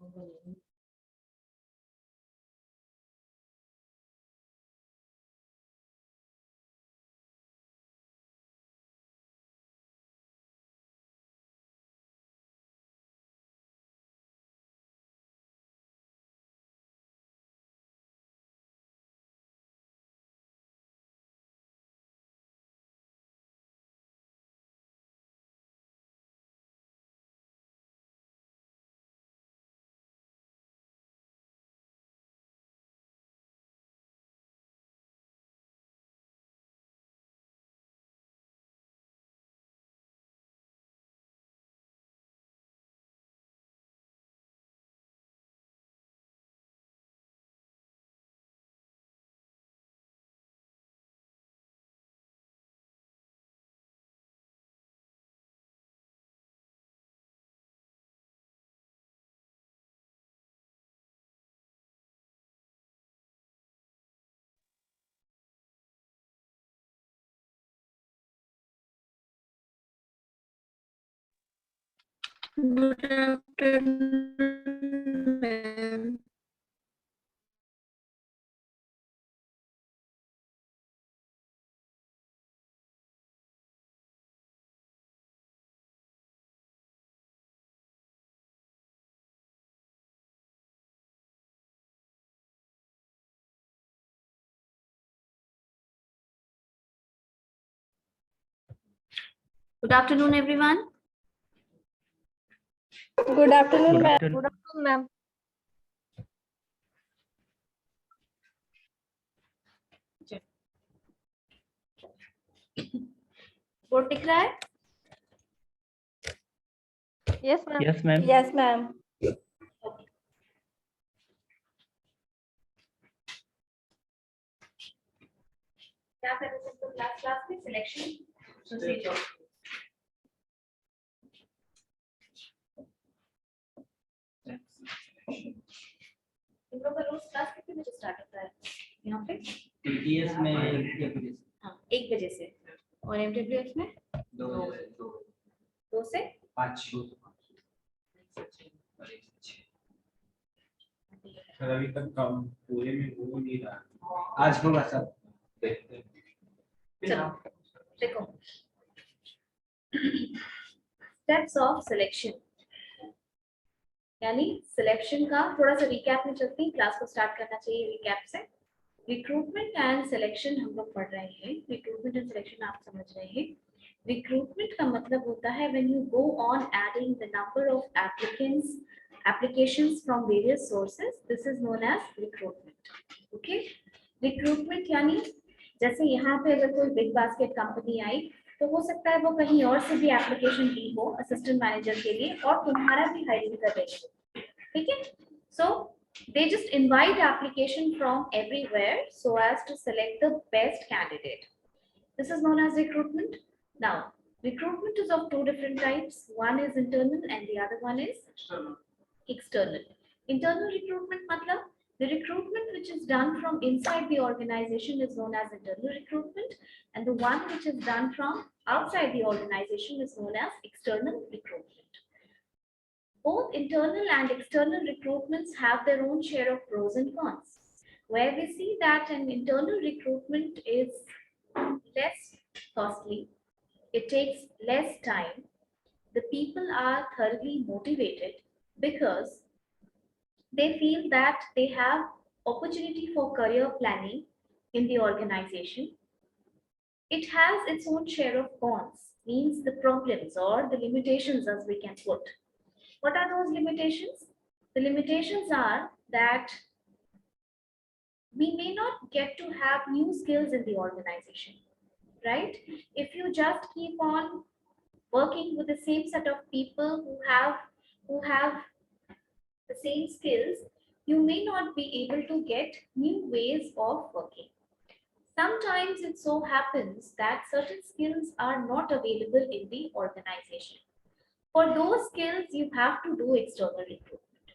Good afternoon, ma'am. Good afternoon, everyone. Good afternoon, ma'am. Good afternoon, ma'am. Board दिख रहा है? Yes, ma'am. Yes, ma'am. Yes, ma'am. क्या कर रहे थे तो क्लास में सिलेक्शन प्रोसीजर इन लोगों का रोज क्लास कितने बजे स्टार्ट होता है यहाँ पे? टीटीएस में 1 बजे से। हाँ 1 बजे से और एमडब्ल्यूएफ में 2 से 5 अभी तक कम पूरे में हो नहीं रहा, आज होगा सब देखते हैं। चलो देखो स्टेप्स ऑफ सिलेक्शन यानी सिलेक्शन का थोड़ा सा रिकैप में चलते हैं, क्लास को स्टार्ट करना चाहिए रिकैप से। रिक्रूटमेंट एंड सिलेक्शन हम लोग पढ़ रहे हैं, रिक्रूटमेंट एंड सिलेक्शन आप समझ रहे हैं। रिक्रूटमेंट का मतलब होता है when you go on adding the number of applications from various sources, this is known as recruitment. Okay, recruitment यानी जैसे यहाँ पे अगर कोई बिग बास्केट कंपनी आई तो हो सकता है वो कहीं और से भी एप्लीकेशन दी हो असिस्टेंट मैनेजर के लिए और तुम्हारा भी हायरिंग कर रही हो, ठीक है। सो they just invite application from everywhere so as to select the best candidate. This is known as recruitment. Now recruitment is of 2 different types, one is internal and the other one is external. Internal recruitment matlab the recruitment which is done from inside the organization is known as internal recruitment, and the one which is done from outside the organization is known as external recruitment. Both internal and external recruitments have their own share of pros and cons. Where we see that an internal recruitment is less costly, it takes less time, the people are thoroughly motivated because they feel that they have opportunity for career planning in the organization. It has its own share of cons, means the problems or the limitations as we can put. What are those limitations? The limitations are that we may not get to have new skills in the organization, right? If you just keep on working with the same set of people who have the same skills, you may not be able to get new ways of working. Sometimes it so happens that certain skills are not available in the organization. For those skills, you have to do external recruitment.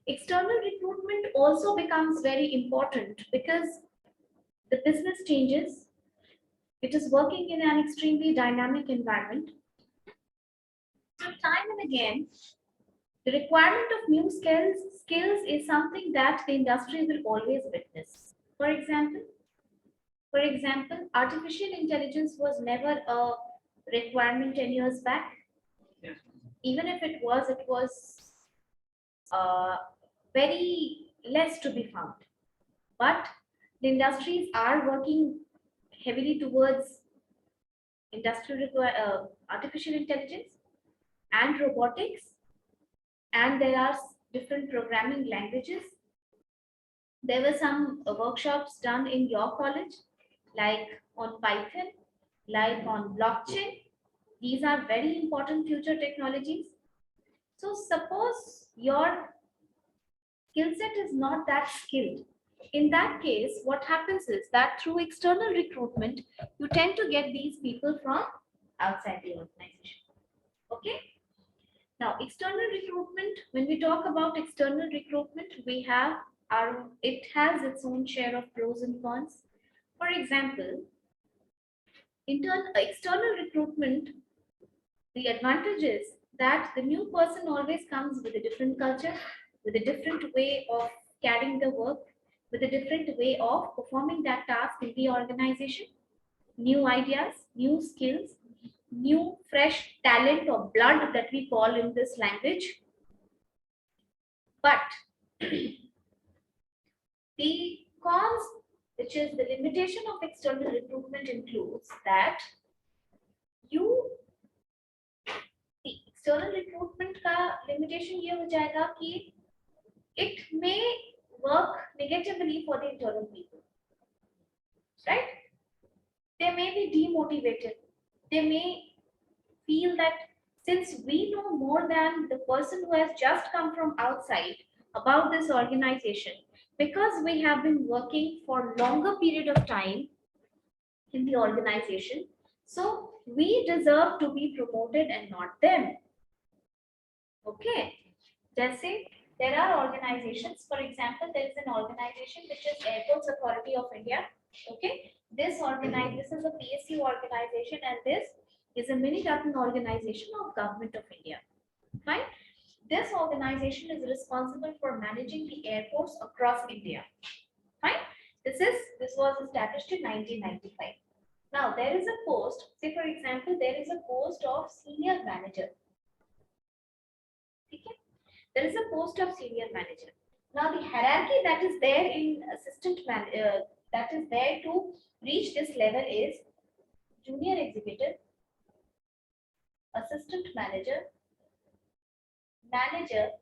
External recruitment also becomes very important because the business changes. It is working in an extremely dynamic environment. So time and again, The requirement of new skills is something that the industry will always witness. For example, artificial intelligence was never a requirement 10 years back. Even if it was very less to be found. But the industries are working heavily towards artificial intelligence and robotics, and there are different programming languages. There were some workshops done in your college, like on Python, like on blockchain. These are very important future technologies. So suppose your skill set is not that skilled. In that case, what happens is that through external recruitment, you tend to get these people from outside the organization. Okay. Now, external recruitment, when we talk about external recruitment, it has its own share of pros and cons. For example, external recruitment, the advantage is that the new person always comes with a different culture, with a different way of carrying the work, with a different way of performing that task in the organization, new ideas, new skills, new fresh talent or blood that we call in this language. But the cons, which is the limitation of external recruitment, includes that the external recruitment का limitation ये हो जाएगा कि it may work negatively for the internal people, right? They may be demotivated. They may feel that since we know more than the person who has just come from outside about this organization, because we have been working for longer period of time in the organization, so we deserve to be promoted and not them. Okay. Jaise, there are organizations, for example, there is an organization which is Airports Authority of India. Okay. This is a PSU organization, and this is a mini-Rattan organization of Government of India. Fine. This organization is responsible for managing the airports across India. Fine. This was established in 1995. Now there is a post, say for example, there is a post of senior manager. Okay. There is a post of senior manager. Now the hierarchy that is there in that is there to reach this level is junior executive, assistant manager, manager,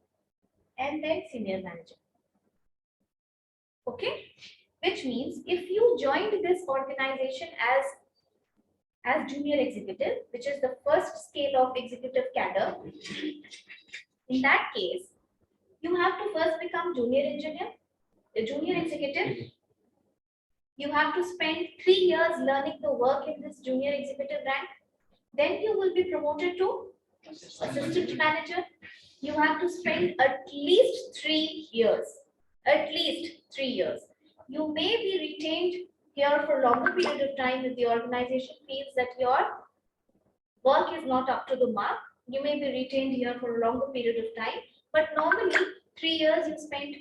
and then senior manager. Okay, which means if you joined this organization as junior executive, which is the first scale of executive cadre, in that case, you have to first become junior engineer, a junior executive. You have to spend 3 years learning the work in this junior executive rank. Then you will be promoted to assistant manager. You have to spend at least 3 years. At least 3 years. You may be retained here for a longer period of time if the organization feels that your work is not up to the mark. You may be retained here for a longer period of time. But normally, 3 years you spend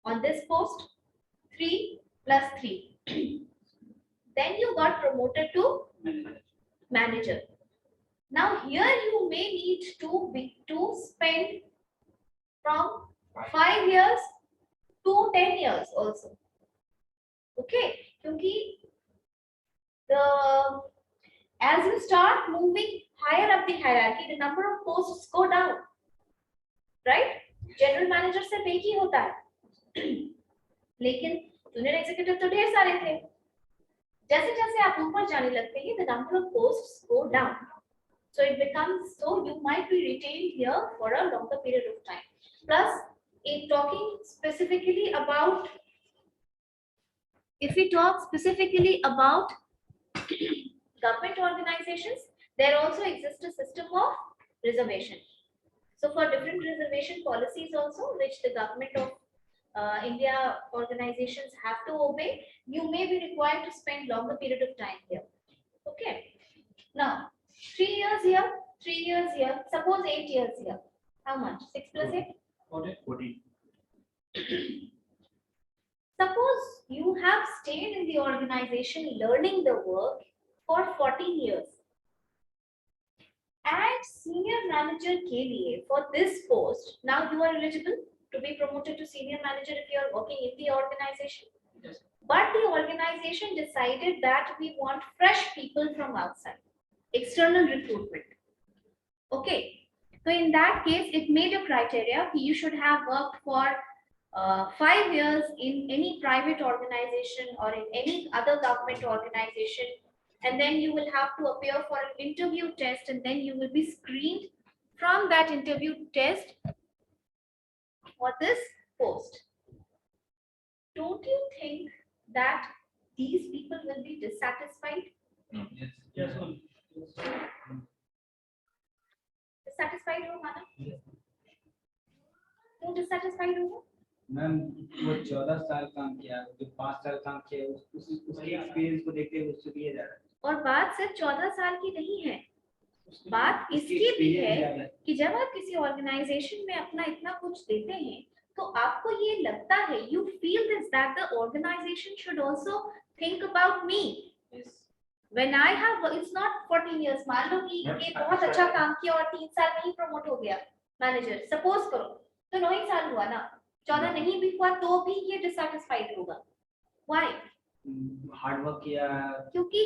on this post, 3 plus 3. Then you got promoted to manager. Now here you may need to spend from 5 years to 10 years also. Okay, as you start moving higher up the hierarchy, the number of posts go down, right? General manager से एक ही होता है, लेकिन junior executive तो ढेर सारे थे. जैसे जैसे आप ऊपर जाने लगते हैं, the number of posts go down. So it becomes, so you might be retained here for a longer period of time. Plus, in talking specifically about, if we talk specifically about government organizations, there also exists a system of reservation. So for different reservation policies also, which the government of India organizations have to obey, you may be required to spend longer period of time here. Okay. Now, 3 years here, 3 years here, suppose 8 years here. How much? 6 plus 8? 14. Suppose you have stayed in the organization learning the work for 14 years. At senior manager के लिए for this post, now you are eligible to be promoted to senior manager if you are working in the organization. Yes. But the organization decided that we want fresh people from outside, external recruitment. Okay, so in that case, it made a criteria. You should have worked for 5 years in any private organization or in any other government organization, and then you will have to appear for an interview test, and then you will be screened from that interview test for this post. Don't you think that these people will be dissatisfied? Yes. Yes. Dissatisfied हो माना? क्यों dissatisfied हो? Ma'am वो 14 साल काम किया, जो 5 साल काम किया, उसके एक्सपीरियंस को देखते हुए उससे दिया जा रहा है। और बात सिर्फ 14 साल की नहीं है, बात इसकी भी है कि जब आप किसी ऑर्गेनाइजेशन में अपना इतना कुछ देते हैं तो आपको ये लगता है, you feel this that the organization should also think about me. Yes. When I have, it's not 14 years. मान लो कि ये बहुत अच्छा काम किया और 3 साल में ही प्रमोट हो गया मैनेजर, सपोज करो, तो 9 ही साल हुआ ना, 14 नहीं भी हुआ तो भी ये डिससैटिस्फाइड होगा. Why? हार्ड वर्क किया, क्योंकि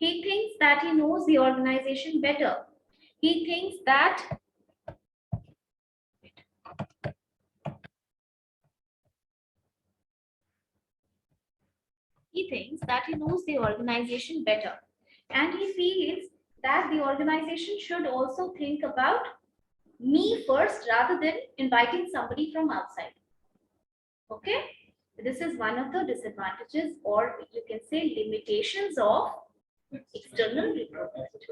he thinks that he knows the organization better. He thinks that he knows the organization better, and he feels that the organization should also think about me first rather than inviting somebody from outside. Okay, this is one of the disadvantages, or you can say limitations of external recruitment.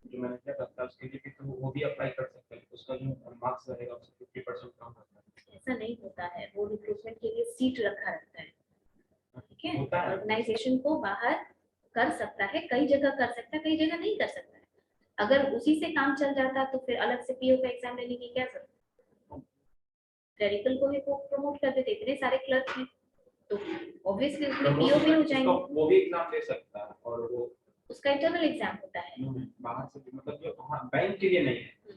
जो manager करता है उसके लिए भी तो वो भी apply कर सकता है, उसका जो मार्क्स रहेगा उससे 50% कम होता है। ऐसा नहीं होता है, वो रिक्रूटमेंट के लिए सीट रखा रहता है, ठीक है, होता है। ऑर्गेनाइजेशन को बाहर कर सकता है, कई जगह कर सकता है, कई जगह नहीं कर सकता है। अगर उसी से काम चल जाता तो फिर अलग से पीओ का एग्जाम लेने की क्या जरूरत? क्लरिकल को भी प्रमोट कर देते, इतने सारे क्लर्क हैं तो ऑब्वियसली उसमें पीओ भी हो जाएंगे, वो भी एग्जाम दे सकता है, और वो उसका इंटरनल एग्जाम होता है। बाहर से भी, मतलब जो बैंक के लिए नहीं है,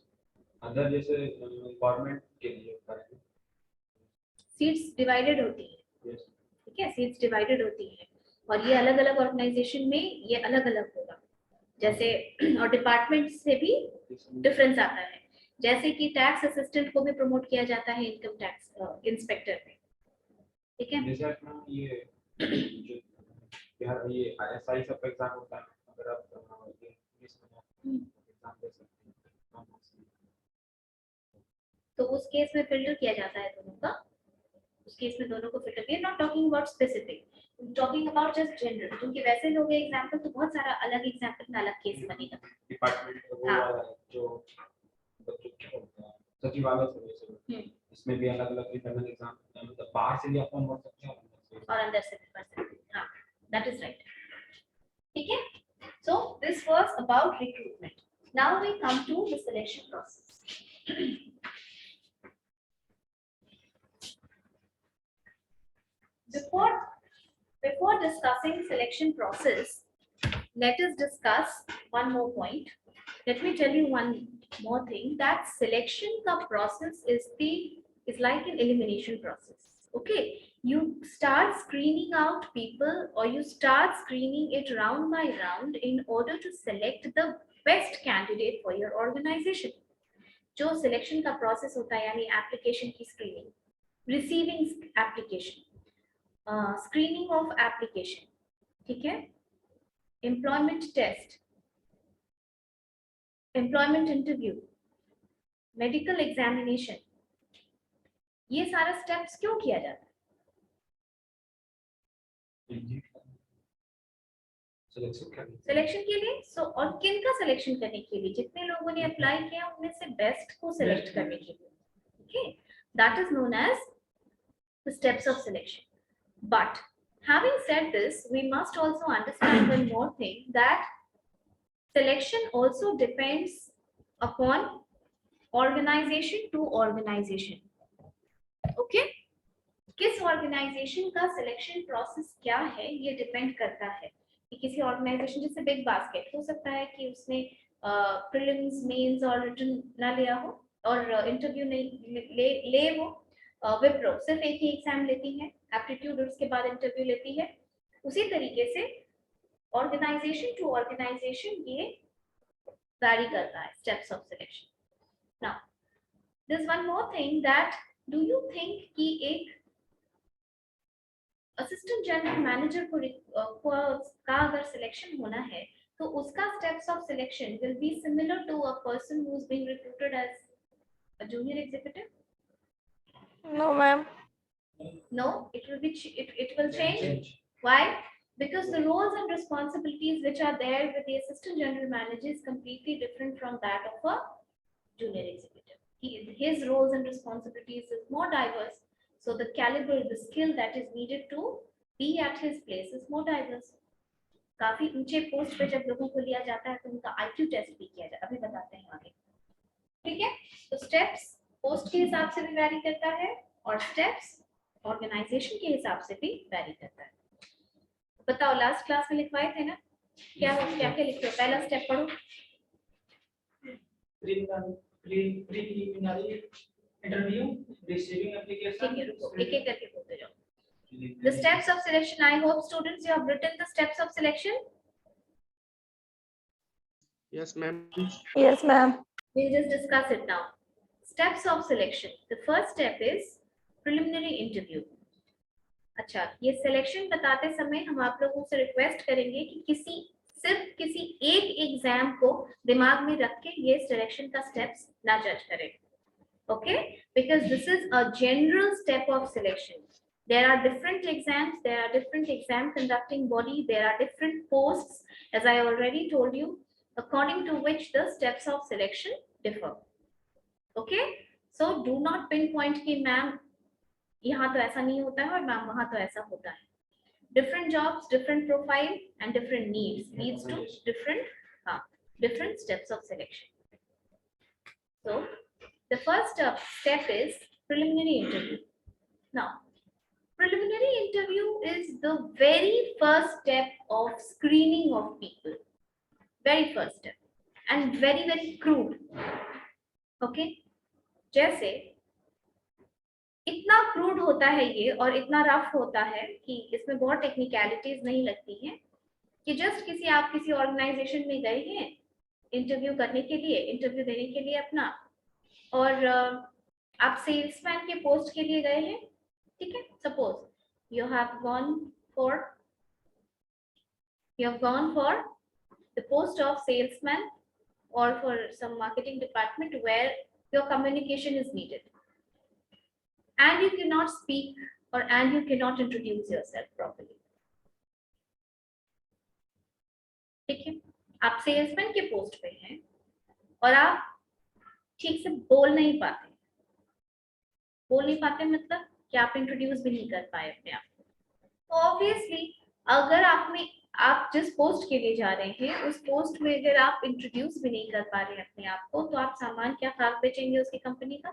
अदर जैसे गवर्नमेंट के लिए होता है। सीट्स डिवाइडेड होती है, ठीक है, सीट्स डिवाइडेड होती है, और ये अलग अलग ऑर्गेनाइजेशन में ये अलग अलग होगा, जैसे और डिपार्टमेंट से भी डिफरेंस आता है, जैसे कि टैक्स असिस्टेंट को भी प्रमोट किया जाता है इनकम टैक्स इंस्पेक्टर में, ठीक है। जैसे अपना ये जो बिहार ये एसआई सब एग्जाम होता है, अगर आप ये एग्जाम दे सकते हैं तो उस केस में फिल्टर किया जाता है दोनों का, उस केस में दोनों को filter, we are not talking about specific, talking about just general, क्योंकि वैसे लोग एग्जांपल तो बहुत सारा अलग एग्जांपल में अलग केस बनेगा। डिपार्टमेंट वो वाला जो बच्चों क्या होता है सचिवालय से, इसमें भी अलग अलग इंटरनल एग्जाम, मतलब बाहर से भी आप फॉर्म भर सकते हैं और अंदर से भी भर सकते हैं, हाँ, दैट इज राइट, ठीक है। So this was about recruitment, now we come to the selection process. Before discussing selection process, let us discuss one more point. Let me tell you one more thing, that selection ka process is like an elimination process. Okay, you start screening out people, or you start screening it round by round in order to select the best candidate for your organization. जो selection का process होता है, यानी application की screening, receiving application, screening of application, ठीक है, employment test, employment interview, medical examination, ये सारा स्टेप्स क्यों किया जाता है? सिलेक्शन के लिए, सो और किन का सिलेक्शन करने के लिए? जितने लोगों ने अप्लाई किया उनमें से बेस्ट को सिलेक्ट करने के लिए, okay, that is known as the steps of selection. But having said this, we must also understand one more thing, that selection also depends upon organisation to organisation. Okay, किस organisation का selection process क्या है ये depend करता है कि किसी organisation जैसे बिग बास्केट हो सकता है कि उसने प्रीलिम्स मेंस और रिटन ना लिया हो और इंटरव्यू नहीं ले वो. विप्रो सिर्फ एक ही एग्जाम लेती है, एप्टीट्यूड उसके बाद इंटरव्यू लेती है. उसी तरीके से ऑर्गेनाइजेशन टू ऑर्गेनाइजेशन ये वैरी करता है steps of selection. Now this one more thing that do you think कि एक असिस्टेंट जनरल मैनेजर का अगर सिलेक्शन होना है तो उसका steps of selection will be similar to a person who is being recruited as a junior executive? No, ma'am. No, it will be it will change. Why? Because the roles and responsibilities which are there with the assistant general manager is completely different from that of a junior executive. His roles and responsibilities is more diverse. So the caliber, the skill that is needed to be at his place is more diverse. काफी ऊंचे post पे जब लोगों को लिया जाता है तो उनका IQ टेस्ट भी किया जाता है. अभी बताते हैं आगे. ठीक है, तो स्टेप्स पोस्ट के हिसाब से भी वैरी करता है और स्टेप्स ऑर्गेनाइजेशन के हिसाब से भी वैरी करता है. बताओ, लास्ट क्लास में लिखवाए थे ना, क्या क्या लिखते हो? पहला स्टेप पढ़ो. preliminary interview, receiving application. ठीक है, रुको, एक एक करके बोलते जाओ. The steps of selection. I hope students you have written the steps of selection. Yes, ma'am. Yes, ma'am. We'll just discuss it now. Steps of selection. The first step is preliminary interview. अच्छा, ये selection बताते समय हम आप लोगों से request करेंगे कि सिर्फ किसी एक एग्जाम को दिमाग में रख के ये सिलेक्शन का स्टेप्स ना जज करें. Okay, because this is a general step of selection. There are different exams, there are different exam conducting body, there are different posts, as I already told you, according to which the steps of selection differ. Okay, so do not pinpoint कि ma'am यहाँ तो ऐसा नहीं होता है और ma'am वहाँ तो ऐसा होता है. Different jobs, different profile and different needs leads to different steps of selection. So the first step is preliminary interview. Now preliminary interview is the very first step of screening of people. Very first step and very crude. Okay, जैसे इतना crude होता है ये और इतना rough होता है कि इसमें बहुत टेक्निकलिटीज नहीं लगती हैं कि जस्ट आप किसी ऑर्गेनाइजेशन में गए हैं इंटरव्यू करने के लिए, इंटरव्यू देने के लिए अपना, और आप सेल्समैन के पोस्ट के लिए गए हैं. ठीक है, suppose you have gone for the post of salesman or for some marketing department where your communication is needed and you cannot speak and you cannot introduce yourself properly. ठीक है, आप सेल्समैन के पोस्ट पे हैं और आप ठीक से बोल नहीं पाते मतलब कि आप इंट्रोड्यूस भी नहीं कर पाए अपने आप को. तो ऑब्वियसली अगर आप जिस पोस्ट के लिए जा रहे हैं उस पोस्ट में अगर आप इंट्रोड्यूस भी नहीं कर पा रहे हैं अपने आप को तो आप सामान क्या खाक बेचेंगे उसकी कंपनी का?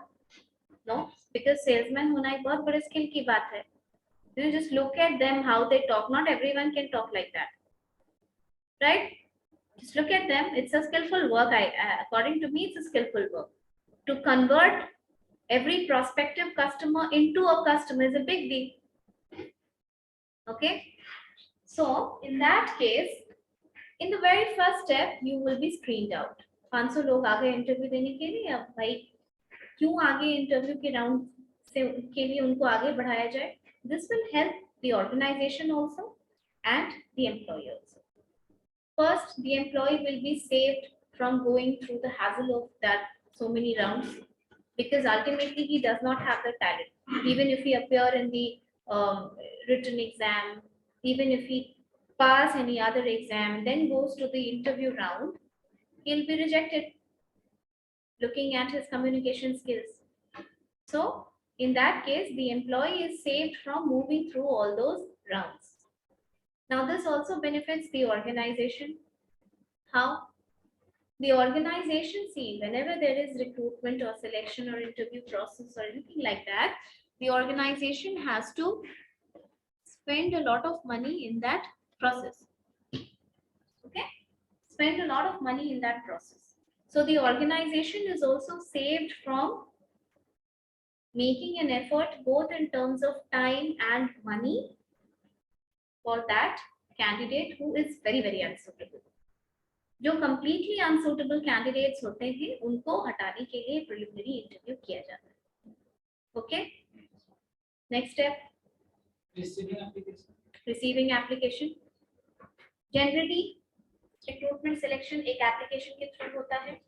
नो, बिकॉज सेल्समैन होना एक बहुत बड़े स्किल की बात है. You just look at them how they talk. Not everyone can talk like that, right? Just look at them. It's a skillful work. According to me, it's a skillful work. To convert every prospective customer into a customer is a big deal. Okay, so in that case, in the very first step, you will be screened out. 500 लोग आ गए interview देने के लिए. अब भाई क्यों आगे interview के राउंड के लिए उनको आगे बढ़ाया जाए? This will help the organization also and the employee also. First, the employee will be saved from going through the hassle of that so many rounds, because ultimately he does not have the talent. Even if he appear in the written exam, even if he pass any other exam and then goes to the interview round, he'll be rejected looking at his communication skills. So in that case, the employee is saved from moving through all those rounds. Now this also benefits the organization. How? The organization, see, whenever there is recruitment or selection or interview process or anything like that, the organization has to spend a lot of money in that process. Okay, spend a lot of money in that process. So the organization is also saved from making an effort both in terms of time and money for that candidate who is very, very unsuitable. जो completely unsuitable candidates होते हैं उनको हटाने के लिए preliminary interview किया जाता है. Okay, next step, Receiving application. receiving application. Generally recruitment selection एक application के थ्रू होता है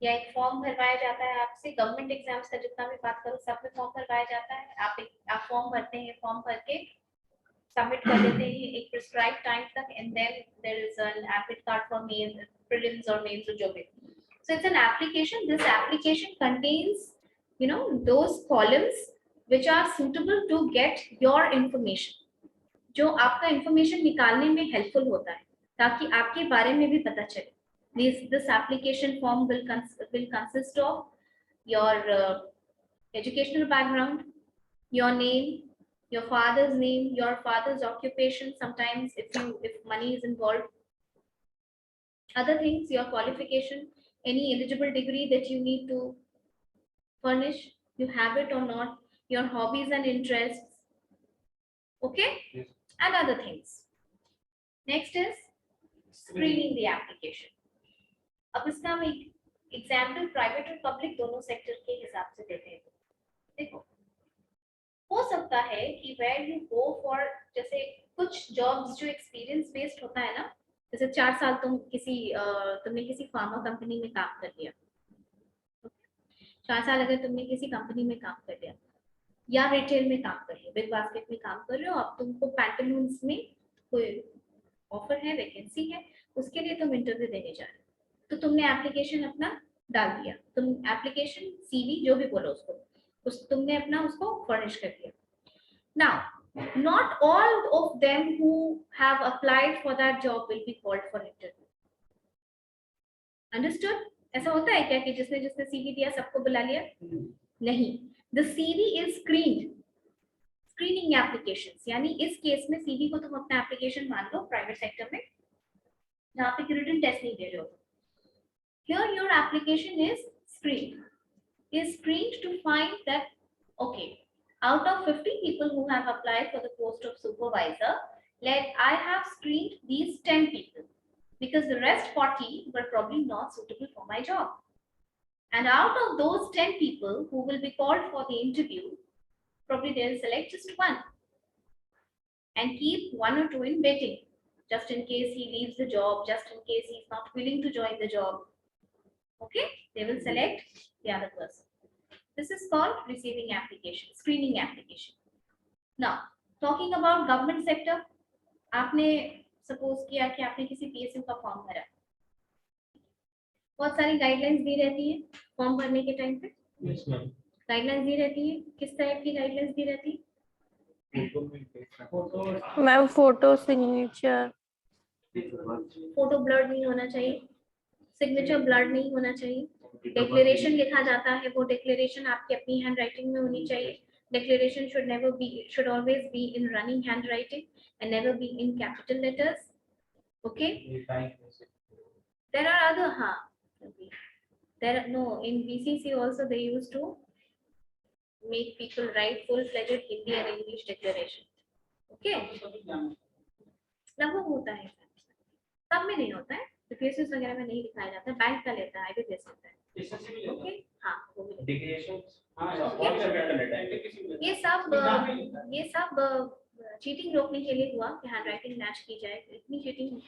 या एक फॉर्म भरवाया जाता है आपसे. गवर्नमेंट एग्जाम्स का जितना भी बात करो सब में फॉर्म भरवाया जाता है. आप फॉर्म भरते हैं, फॉर्म भर के सबमिट कर देते हैं एक प्रिस्क्राइब टाइम तक, and then there is an admit card for male prelims और मेंस जो भी. So it's an application. This application contains, you know, those columns which are suitable to get your information. जो आपका information निकालने में helpful होता है ताकि आपके बारे में भी पता चले. This application form will consist of your educational background, your name, your father's name, your father's occupation. Sometimes if money is involved, other things, your qualification, any eligible degree that you need to furnish, you have it or not, your hobbies and interests. Okay, Yes. and other things. Next is screening the application. अब इसका हम example private और public दोनों sector के हिसाब से देते हैं. देखो, हो सकता है कि where you go for, जैसे कुछ जॉब्स जो एक्सपीरियंस बेस्ड होता है ना, जैसे 4 साल तुमने किसी फार्मा कंपनी में काम कर लिया, 4 साल अगर तुमने किसी कंपनी में काम कर लिया या रिटेल में काम कर लिया, बिग बास्केट में काम कर रहे हो, अब तुमको पैंटालून्स में कोई ऑफर है, वैकेंसी है, उसके लिए तुम इंटरव्यू देने जा रहे हो. तो तुमने एप्लीकेशन अपना डाल दिया, तुम एप्लीकेशन सीवी जो भी बोलो उसको तुमने अपना उसको फर्निश कर दिया. Now not all of them who have applied for that job will be called for interview. Understood? ऐसा होता है क्या कि जिसने सीवी दिया सबको बुला लिया? नहीं. The CV is screened. Screening applications, यानी इस केस में सीवी को तुम अपना एप्लीकेशन मान लो प्राइवेट सेक्टर में जहाँ पे रिटन टेस्ट नहीं दे रहे हो. Here your application is screened to find that, okay, out of 50 people who have applied for the post of supervisor, I have screened these 10 people because the rest 40 were probably not suitable for my job. And out of those 10 people who will be called for the interview, probably they'll select just one and keep 1 or 2 in waiting, just in case he leaves the job, just in case he's not willing to join the job. Okay, they will select the other person. This is called receiving application, screening application. Now, talking about government sector, आपने suppose किया कि आपने किसी PSU का form भरा, बहुत सारी guidelines दी रहती है फॉर्म भरने के टाइम पे. Yes, ma'am. गाइडलाइंस दी रहती है, किस टाइप की गाइडलाइंस दी रहती है? Ma'am photo signature. Photo blur नहीं होना चाहिए, सिग्नेचर ब्लर नहीं होना चाहिए. डिक्लेरेशन लिखा जाता है, वो डिक्लेरेशन आपकी अपनी हैंड राइटिंग में होनी चाहिए. Declaration should always be in running handwriting and never be in capital letters. Okay. There are other in BCC also they used to make people write full-fledged Hindi and English declaration. Okay. लगभग होता है, सब में नहीं होता है, PSUs वगैरह में नहीं दिखाया जाता है, बैंक का लेता है, IBPS होता है. Okay. हाँ, वो भी ये सब चीटिंग रोकने के लिए हुआ कि हैंड राइटिंग मैच की जाए. इतनी चीटिंग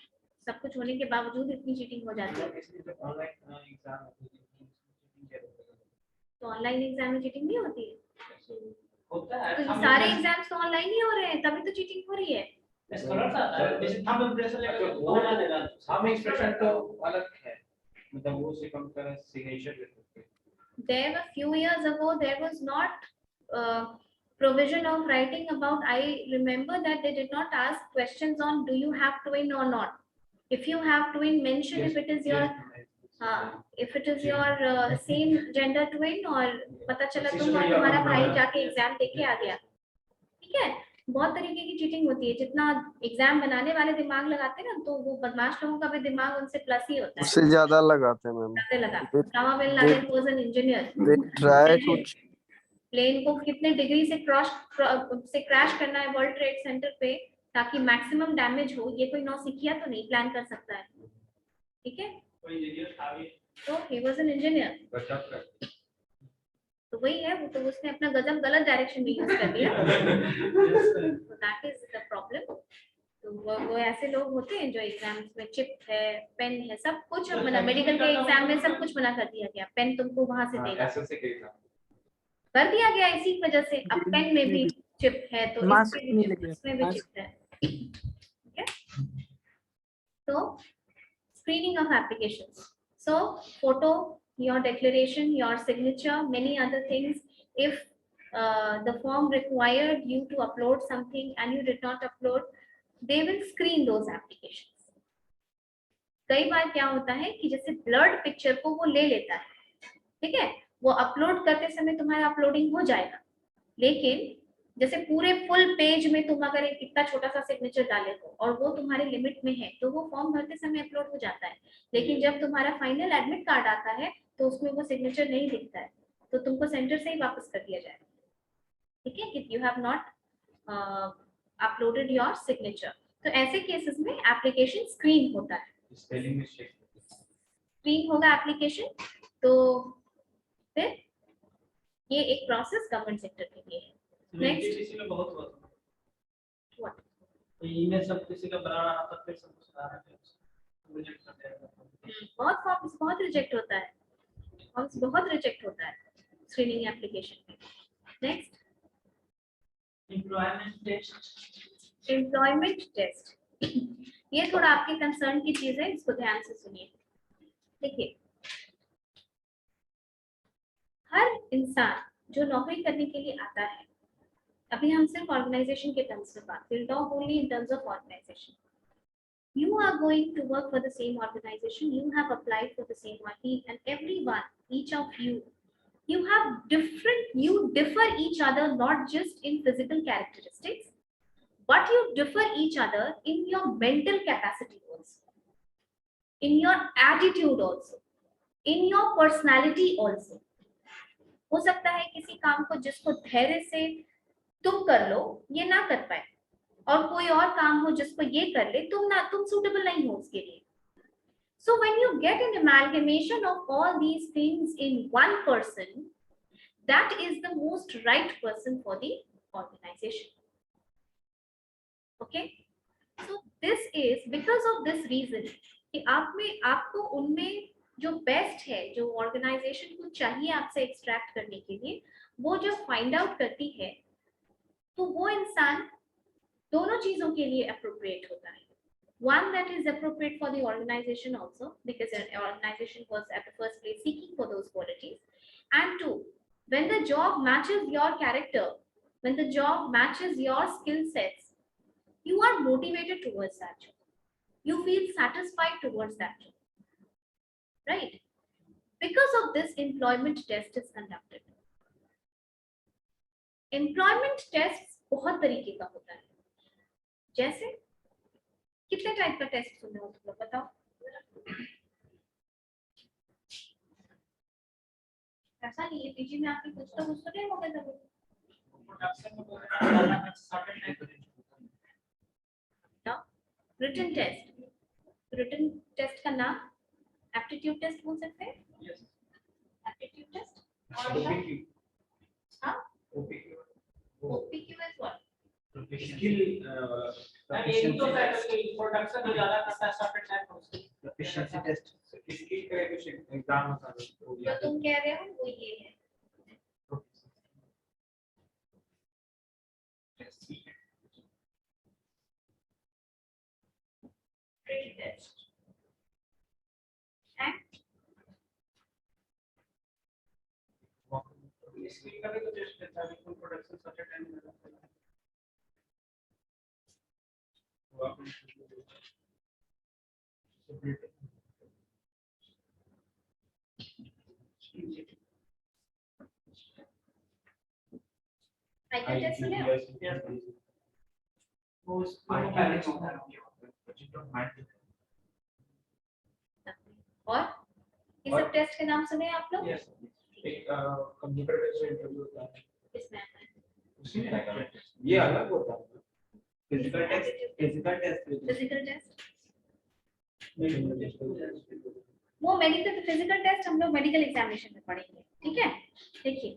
सब कुछ होने के बावजूद इतनी चीटिंग हो जाती है. तो ऑनलाइन एग्जाम में चीटिंग नहीं होती है, तो ये सारे एग्जाम्स तो ऑनलाइन ही हो रहे हैं, तभी तो चीटिंग हो रही है. मतलब वो से कम तरह signature. There were few years ago there was not provision of writing about. I remember that they did not ask questions on do you have twin or not. If you have twin, mention if it is your हाँ, if it is your same gender twin और पता चला तुम और तुम्हारा भाई जाके exam दे के आ गया, ठीक है, बहुत तरीके की चीटिंग होती है। जितना एग्जाम बनाने वाले दिमाग लगाते हैं ना, तो वो बदमाश लोगों का भी दिमाग उनसे प्लस ही होता है, उससे ज्यादा लगाते हैं मैम। ज्यादा लगा। Osama bin Laden was an engineer. They try to plane को कितने डिग्री से क्रैश करना है वर्ल्ड ट्रेड सेंटर पे ताकि मैक्सिमम डैमेज हो, ये कोई नौसिखिया तो नहीं प्लान कर सकता है, ठीक है। तो ही वाज एन इंजीनियर, तो वही है, वो तो उसने अपना गजब गलत डायरेक्शन में यूज कर दिया, तो दैट इज द प्रॉब्लम। तो वो ऐसे लोग होते हैं जो एग्जाम्स में चिप है, पेन है, सब कुछ मतलब मेडिकल के एग्जाम में सब कुछ मना कर दिया गया, पेन तुमको वहां से देगा, कर दिया गया इसी वजह से। अब पेन में भी चिप है तो इसमें भी चिप है, ठीक है। तो screening of applications, so photo, your declaration, your signature, many other things. If the form required you to upload something and you did not upload, they will screen those applications. कई बार क्या होता है कि जैसे ब्लर्ड पिक्चर को वो ले लेता है, ठीक है, वो अपलोड करते समय तुम्हारा अपलोडिंग हो जाएगा, लेकिन जैसे पूरे फुल पेज में तुम अगर एक इतना छोटा सा सिग्नेचर डाले हो और वो तुम्हारे लिमिट में है तो वो फॉर्म भरते समय अपलोड हो जाता है, लेकिन जब तुम्हारा फाइनल एडमिट कार्ड आता है तो उसमें वो सिग्नेचर नहीं दिखता है, तो तुमको सेंटर से ही वापस कर दिया जाएगा, ठीक है, कि you have not uploaded your signature. तो ऐसे केसेस में एप्लीकेशन स्क्रीन होता है, स्क्रीन होगा एप्लीकेशन। तो फिर ये एक प्रोसेस गवर्नमेंट सेक्टर के लिए है। नेक्स्ट किसी में बहुत हुआ था, व्हाट, ईमेल सब किसी का बना रहा था, फिर सब कुछ आ रहा है, रिजेक्ट कर दिया। बहुत फॉर्म्स बहुत रिजेक्ट होता है, फॉर्म्स बहुत रिजेक्ट होता है स्क्रीनिंग एप्लीकेशन में। Next employment test, employment test, ये थोड़ा आपके कंसर्न की चीज है, इसको ध्यान से सुनिए। देखिए, हर इंसान जो नौकरी करने के लिए आता है, अभी हम सिर्फ ऑर्गेनाइजेशन के टर्म्स में बात, will talk only in terms of organisation. You are going to work for the same organization, you have applied for the same one, and everyone, each of you, you have different, you differ each other not just in physical characteristics, but you differ each other in your mental capacity also, in your attitude also, in your personality also. हो सकता है किसी काम को जिसको धैर्य से तुम कर लो ये ना कर पाए, और कोई और काम हो जिसको ये कर ले, तुम suitable नहीं हो उसके लिए। So when you get an amalgamation of all these things in one person, that is the most right person for the organization. Okay, so this is because of this reason कि आपको उनमें जो best है, जो organisation को चाहिए आपसे extract करने के लिए, वो जब फाइंड आउट करती है तो वो इंसान दोनों चीजों के लिए अप्रोप्रिएट होता है। One, that is appropriate for the organization also, because an organization was at the first place seeking for those qualities. And two, when the job matches your character, when the job matches your skill sets, you are motivated towards that job. You feel satisfied towards that job, right? Because of this, employment test is conducted. Employment test बहुत तरीके का होता है, जैसे कितने type का test सुने हो तुम लोग बताओ? ऐसा नहीं है पीजी में आपके कुछ तो नहीं होगा जरूर। रिटन टेस्ट, रिटन टेस्ट का नाम एप्टीट्यूड टेस्ट बोल सकते हैं, एप्टीट्यूड टेस्ट। हाँ, OPQ is what? स्किल और ये तो प्रोडक्शन जो ज्यादा करता है software type efficiency test, skill का कुछ एग्जाम होता है वो जो तुम कह रहे हो वो ये है। Trade test and स्किल का भी तो टेस्ट करता है, बिल्कुल प्रोडक्शन सॉफ्टवेयर टाइप में रहता है। आईक्यू टेस्ट सुने हो? वो उसको पहले होता है और ये सब टेस्ट के नाम सुने हैं आप लोग? यस एक कंप्यूटर बेस्ड इंटरव्यू होता है इसमें उसमें ये अलग होता है फिजिकल टेस्ट फिजिकल टेस्ट वो मेडिकल फिजिकल टेस्ट हम लोग मेडिकल एग्जामिनेशन में पढ़ेंगे, ठीक है? देखिए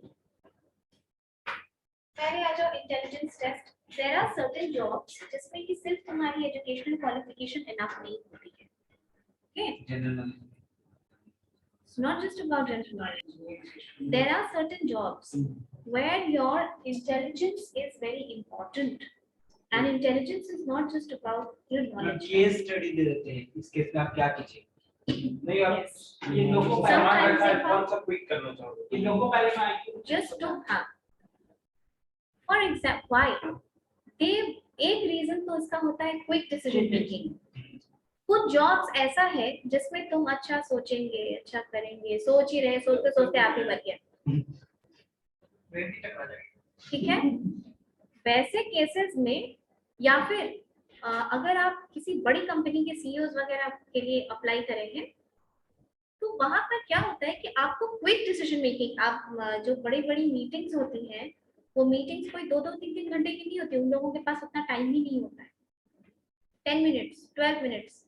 पहले आ जाओ intelligence test. There are certain jobs जिसमें कि सिर्फ तुम्हारी एजुकेशनल क्वालिफिकेशन इनफ नहीं होती है, okay? General It's not just about general knowledge. There are certain jobs where your intelligence is very important, and intelligence is not just about your knowledge. Case study दे देते हैं इस case में आप क्या कीजिए नहीं आप Yes. इन लोगों को Sometimes पहले if आप- कौन सा क्विक करना चाहोगे इन लोगों को पहले मैं IQ Just to have. For example, why? They एक reason तो इसका होता है quick decision making. कुछ जॉब्स ऐसा है जिसमें तुम अच्छा सोचेंगे, अच्छा करेंगे, सोच ही रहे, सोचते सोचते आप ही मर गए, 20 तक आ जाएगा। ठीक है? वैसे केसेस में या फिर अगर आप किसी बड़ी कंपनी के सीईओज वगैरह के लिए अप्लाई करेंगे तो वहां पर क्या होता है कि आपको क्विक डिसीजन मेकिंग, आप जो बड़ी बड़ी मीटिंग्स होती हैं वो मीटिंग्स कोई 2-2, 3-3 घंटे की नहीं होती, उन लोगों के पास उतना टाइम ही नहीं होता है। 10 मिनट्स, 12 मिनट्स,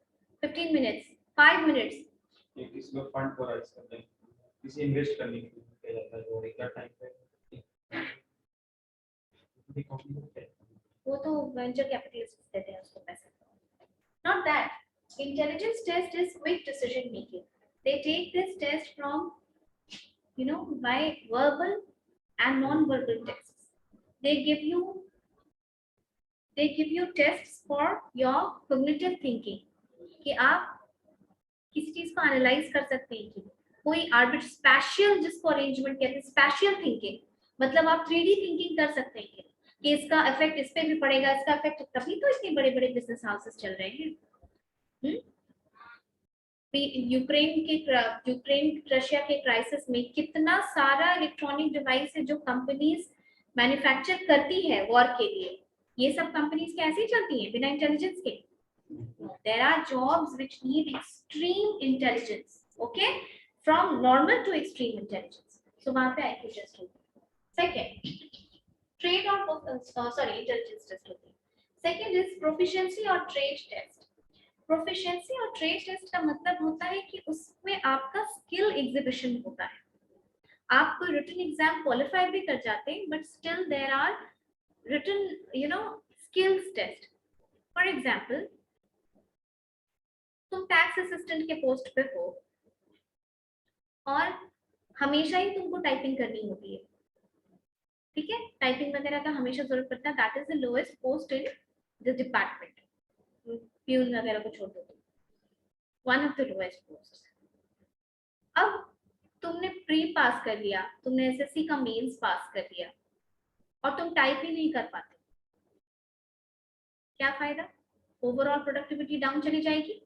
15 मिनट्स, 5 मिनट्स, ये किसी को फंड को राइज करते हैं किसी इन्वेस्ट करने के लिए किया जाता है और एक टाइम पे भी कंपनी को वो तो वेंचर कैपिटलिस्ट देते हैं उसको पैसे। Not that. Intelligence test is quick decision making. They take this test from, by verbal and non-verbal tests. They give you tests for your cognitive thinking. कि आप किसी चीज को एनालाइज कर सकते हैं कि कोई आर्बिट्ररी स्पेशियल जिसको अरेंजमेंट कहते हैं, स्पेशियल थिंकिंग, मतलब आप 3D थिंकिंग कर सकते हैं कि इसका इफेक्ट इस पे भी पड़ेगा, इसका इफेक्ट, तभी तो इतने बड़े बड़े बिजनेस हाउसेस चल रहे हैं। यूक्रेन रशिया के क्राइसिस में कितना सारा इलेक्ट्रॉनिक डिवाइस है जो कंपनीज मैन्युफैक्चर करती है वॉर के लिए, ये सब कंपनीज कैसे चलती हैं बिना इंटेलिजेंस के? There are jobs which need extreme intelligence, okay, from normal to extreme intelligence. So वहाँ पे IQ test होती है। Second, trade or intelligence test होती है। Second is proficiency or trade test. Proficiency और trade test का मतलब होता है कि उसमें आपका skill exhibition होता है। आप कोई written exam qualify भी कर जाते हैं, but still there are written, skills test. For example, तुम टैक्स असिस्टेंट के पोस्ट पे हो और हमेशा ही तुमको टाइपिंग करनी होती है, ठीक है? टाइपिंग वगैरह का हमेशा जरूरत पड़ता है। That is the lowest post in the department, peon वगैरह को छोड़ दो, one of the lowest post. अब तुमने प्री पास कर लिया, तुमने एसएससी का मेंस पास कर लिया और तुम टाइप ही नहीं कर पाते, क्या फायदा? ओवरऑल प्रोडक्टिविटी डाउन चली जाएगी।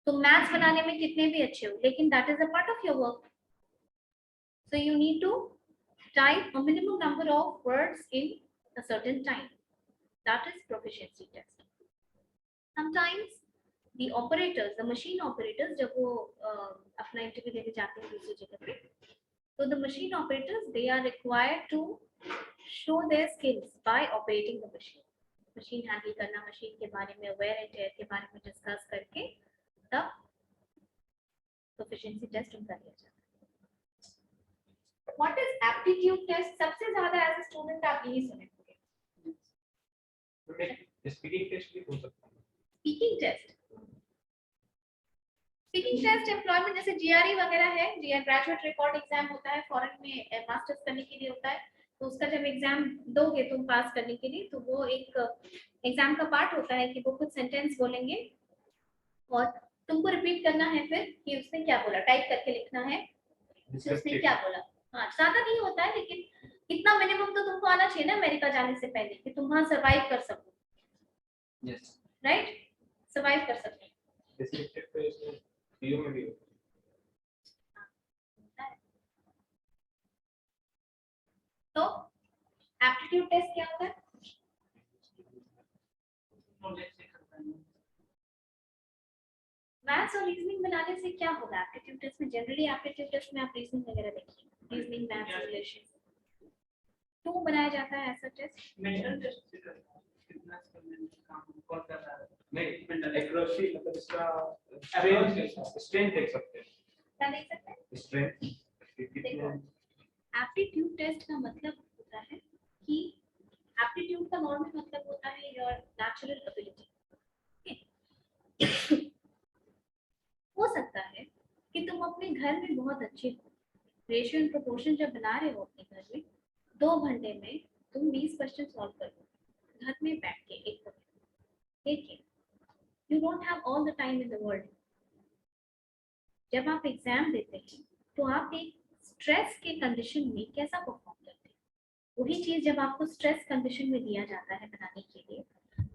तुम मैथ्स बनाने में कितने भी अच्छे हो, लेकिन that is a part of your work, so you need to type a minimum number of words in a certain time. That is proficiency test. Sometimes the operators, the machine operators, जब वो अपना interview देने जाते हैं दूसरी जगह पे, तो the machine operators, they are required to show their skills by operating the machine. Machine handle करना, मशीन के बारे में वेयर एंड टेयर के बारे में डिस्कस करके तब प्रोफिशिएंसी टेस्ट उनका लिया जाता है। What is aptitude test? सबसे ज्यादा एज अ स्टूडेंट आप यही सुने होंगे। स्पीकिंग टेस्ट भी हो सकता है। स्पीकिंग टेस्ट एम्प्लॉयमेंट जैसे जीआरई वगैरह है, ग्रेजुएट रिकॉर्ड एग्जाम होता है, फॉरेन में मास्टर्स करने के लिए होता है, तो उसका जब एग्जाम दोगे तुम पास करने के लिए, तो वो एक एग्जाम का पार्ट होता है कि वो कुछ सेंटेंस बोलेंगे और तुमको रिपीट करना है फिर कि उसने क्या बोला, टाइप करके लिखना है कि उसने क्या बोला। हाँ, ज्यादा नहीं होता है, लेकिन इतना मिनिमम तो तुमको आना चाहिए ना अमेरिका जाने से पहले कि तुम वहां सर्वाइव कर सको। यस, राइट, सर्वाइव कर सको। डिस्क्रिप्टिव टेस्ट पीओ में भी होता है। तो एप्टीट्यूड टेस्ट क्या होता है? मैथ्स और रीजनिंग बनाने से क्या होगा एप्टीट्यूड टेस्ट में? जनरली एप्टीट्यूड टेस्ट में आप रीजनिंग वगैरह देखिए, रीजनिंग, मैथ्स, रिलेशन क्यों बनाया जाता है ऐसा टेस्ट? मेंटल टेस्ट से करता है, कितना काम कौन कर रहा है, नहीं मेंटल एक्यूरेसी मतलब इसका स्ट्रेंथ देख सकते हैं, क्या देख सकते हैं? स्ट्रेंथ देखो, एप्टीट्यूड टेस्ट का मतलब होता है कि एप्टीट्यूड का नॉर्मल मतलब होता है योर नेचुरल एबिलिटी। हो सकता है कि तुम अपने घर में बहुत अच्छे हो, रेशियो एंड प्रोपोर्शन जब बना रहे हो अपने घर में, 2 घंटे में तुम 20 क्वेश्चन सॉल्व कर लो घर में बैठ के एक वक्त, लेकिन you don't have all the time in the world. जब आप एग्जाम देते हैं तो आप एक स्ट्रेस के कंडीशन में कैसा परफॉर्म करते हैं? वही चीज जब आपको स्ट्रेस कंडीशन में दिया जाता है बनाने के लिए,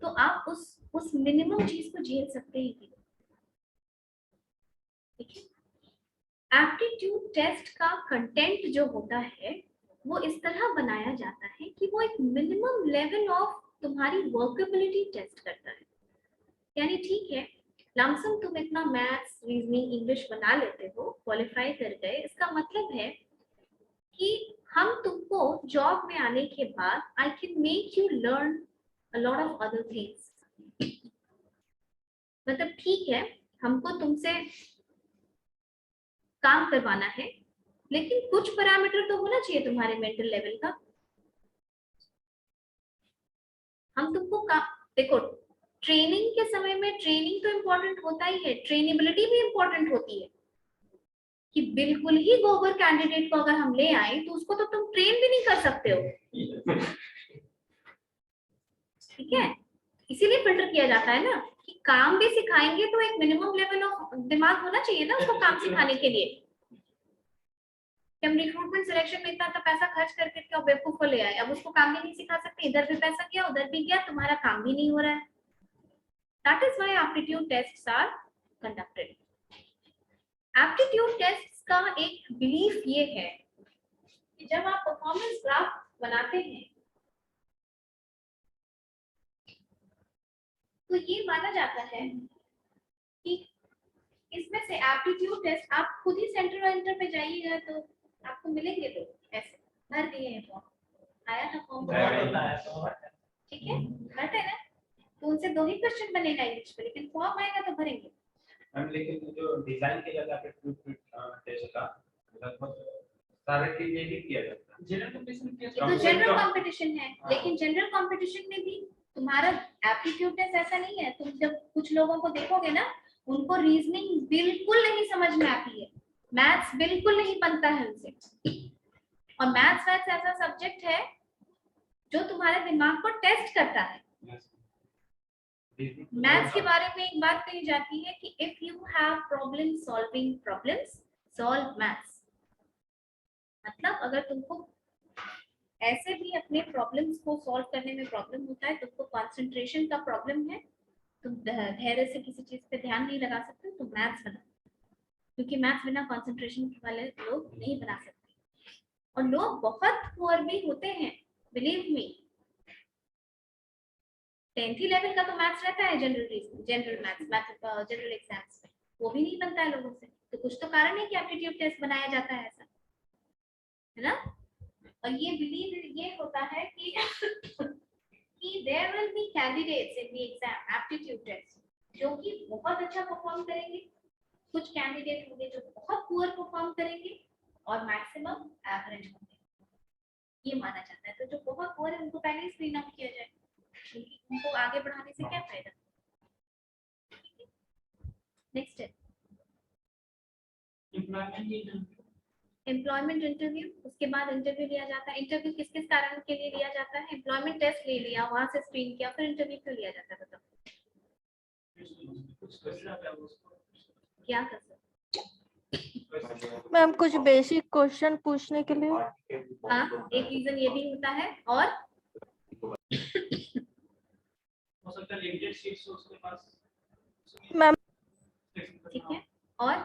तो आप उस मिनिमम चीज को झेल सकते हैं कि ठीक है। एप्टीट्यूड टेस्ट का कंटेंट जो होता है वो इस तरह बनाया जाता है कि वो एक मिनिमम लेवल ऑफ तुम्हारी वर्केबिलिटी टेस्ट करता है। यानी ठीक है, लमसम तुम इतना मैथ्स, रीजनिंग, इंग्लिश बना लेते हो, क्वालिफाई कर गए, इसका मतलब है कि हम तुमको जॉब में आने के बाद I can make you learn a lot of other things. मतलब ठीक है, हमको तुमसे काम करवाना है, लेकिन कुछ पैरामीटर तो होना चाहिए तुम्हारे मेंटल लेवल का। हम तुमको देखो, ट्रेनिंग के समय में ट्रेनिंग तो इम्पोर्टेंट होता ही है, ट्रेनेबिलिटी भी इम्पोर्टेंट होती है कि बिल्कुल ही गोबर कैंडिडेट को अगर हम ले आए तो उसको तो तुम ट्रेन भी नहीं कर सकते हो, ठीक है। इसीलिए फिल्टर किया जाता है ना कि काम भी सिखाएंगे तो एक मिनिमम लेवल ऑफ दिमाग होना चाहिए ना उसको काम सिखाने के लिए। हम रिक्रूटमेंट सिलेक्शन में इतना पैसा खर्च करके क्या बेवकूफ को ले आए, अब उसको काम भी नहीं सिखा सकते, इधर भी पैसा गया उधर भी गया, तुम्हारा काम भी नहीं हो रहा है। That is why aptitude tests are conducted. Aptitude tests का एक बिलीफ ये है कि जब आप परफॉर्मेंस ग्राफ बनाते हैं तो ये माना जाता है कि इसमें से एप्टीट्यूड टेस्ट आप खुद ही सेंटर एंटर पे जाइएगा तो आपको मिलेंगे, तो ऐसे भर दिए हैं फॉर्म, आया था फॉर्म, ठीक है, भरते ना, तो उनसे 2 ही क्वेश्चन बनेगा इंग्लिश में, लेकिन फॉर्म आएगा तो भरेंगे। मैम लेकिन जो डिजाइन किया जाता है टेस्ट का लगभग सारे के लिए ही किया जाता है, जनरल कंपटीशन ये तो जनरल कंपटीशन है, लेकिन जनरल कंपटीशन में भी तुम्हारा एप्टीट्यूड टेस्ट ऐसा नहीं है। तुम जब कुछ लोगों को देखोगे ना, उनको रीजनिंग बिल्कुल नहीं समझ में आती है, मैथ्स बिल्कुल नहीं बनता है उनसे, और मैथ्स ऐसा सब्जेक्ट है जो तुम्हारे दिमाग को टेस्ट करता है। मैथ्स के बारे में एक बात कही जाती है कि if you have problem solving problems, solve maths. मतलब अगर तुमको ऐसे भी अपने प्रॉब्लम्स को सॉल्व करने में प्रॉब्लम होता है, तुमको कंसंट्रेशन का प्रॉब्लम है, तुम धैर्य से किसी चीज पे ध्यान नहीं लगा सकते, तो मैथ्स बना, क्योंकि मैथ्स बिना कंसंट्रेशन वाले लोग नहीं बना सकते। और लोग बहुत पुअर भी होते हैं, बिलीव मी। 10th लेवल का तो मैथ्स रहता है जनरल जनरल एग्जाम्स में, वो भी नहीं बनता है लोगों से। तो कुछ तो कारण है कि एप्टीट्यूड टेस्ट बनाया जाता है ऐसा, है ना। और ये बिलीव ये होता है कि there will be candidates in the exam aptitude test जो कि बहुत अच्छा परफॉर्म करेंगे, कुछ कैंडिडेट होंगे जो बहुत पुअर परफॉर्म करेंगे, और मैक्सिमम एवरेज होंगे, ये माना जाता है। तो जो बहुत पुअर है उनको पहले ही स्क्रीन आउट किया जाए, क्योंकि उनको आगे बढ़ाने से क्या फायदा। नेक्स्ट है एम्प्लॉयमेंट इंटरव्यू। उसके बाद इंटरव्यू लिया जाता है। इंटरव्यू किस किस कारण के लिए लिया जाता है? एम्प्लॉयमेंट टेस्ट ले लिया, वहां से स्क्रीन किया, फिर इंटरव्यू क्यों लिया जाता है बताओ? क्या कर सकते मैम कुछ बेसिक क्वेश्चन पूछने के लिए। हाँ, एक रीजन ये भी होता है, और हो सकता है लिमिटेड सीट्स हो उसके पास, मैम ठीक है, और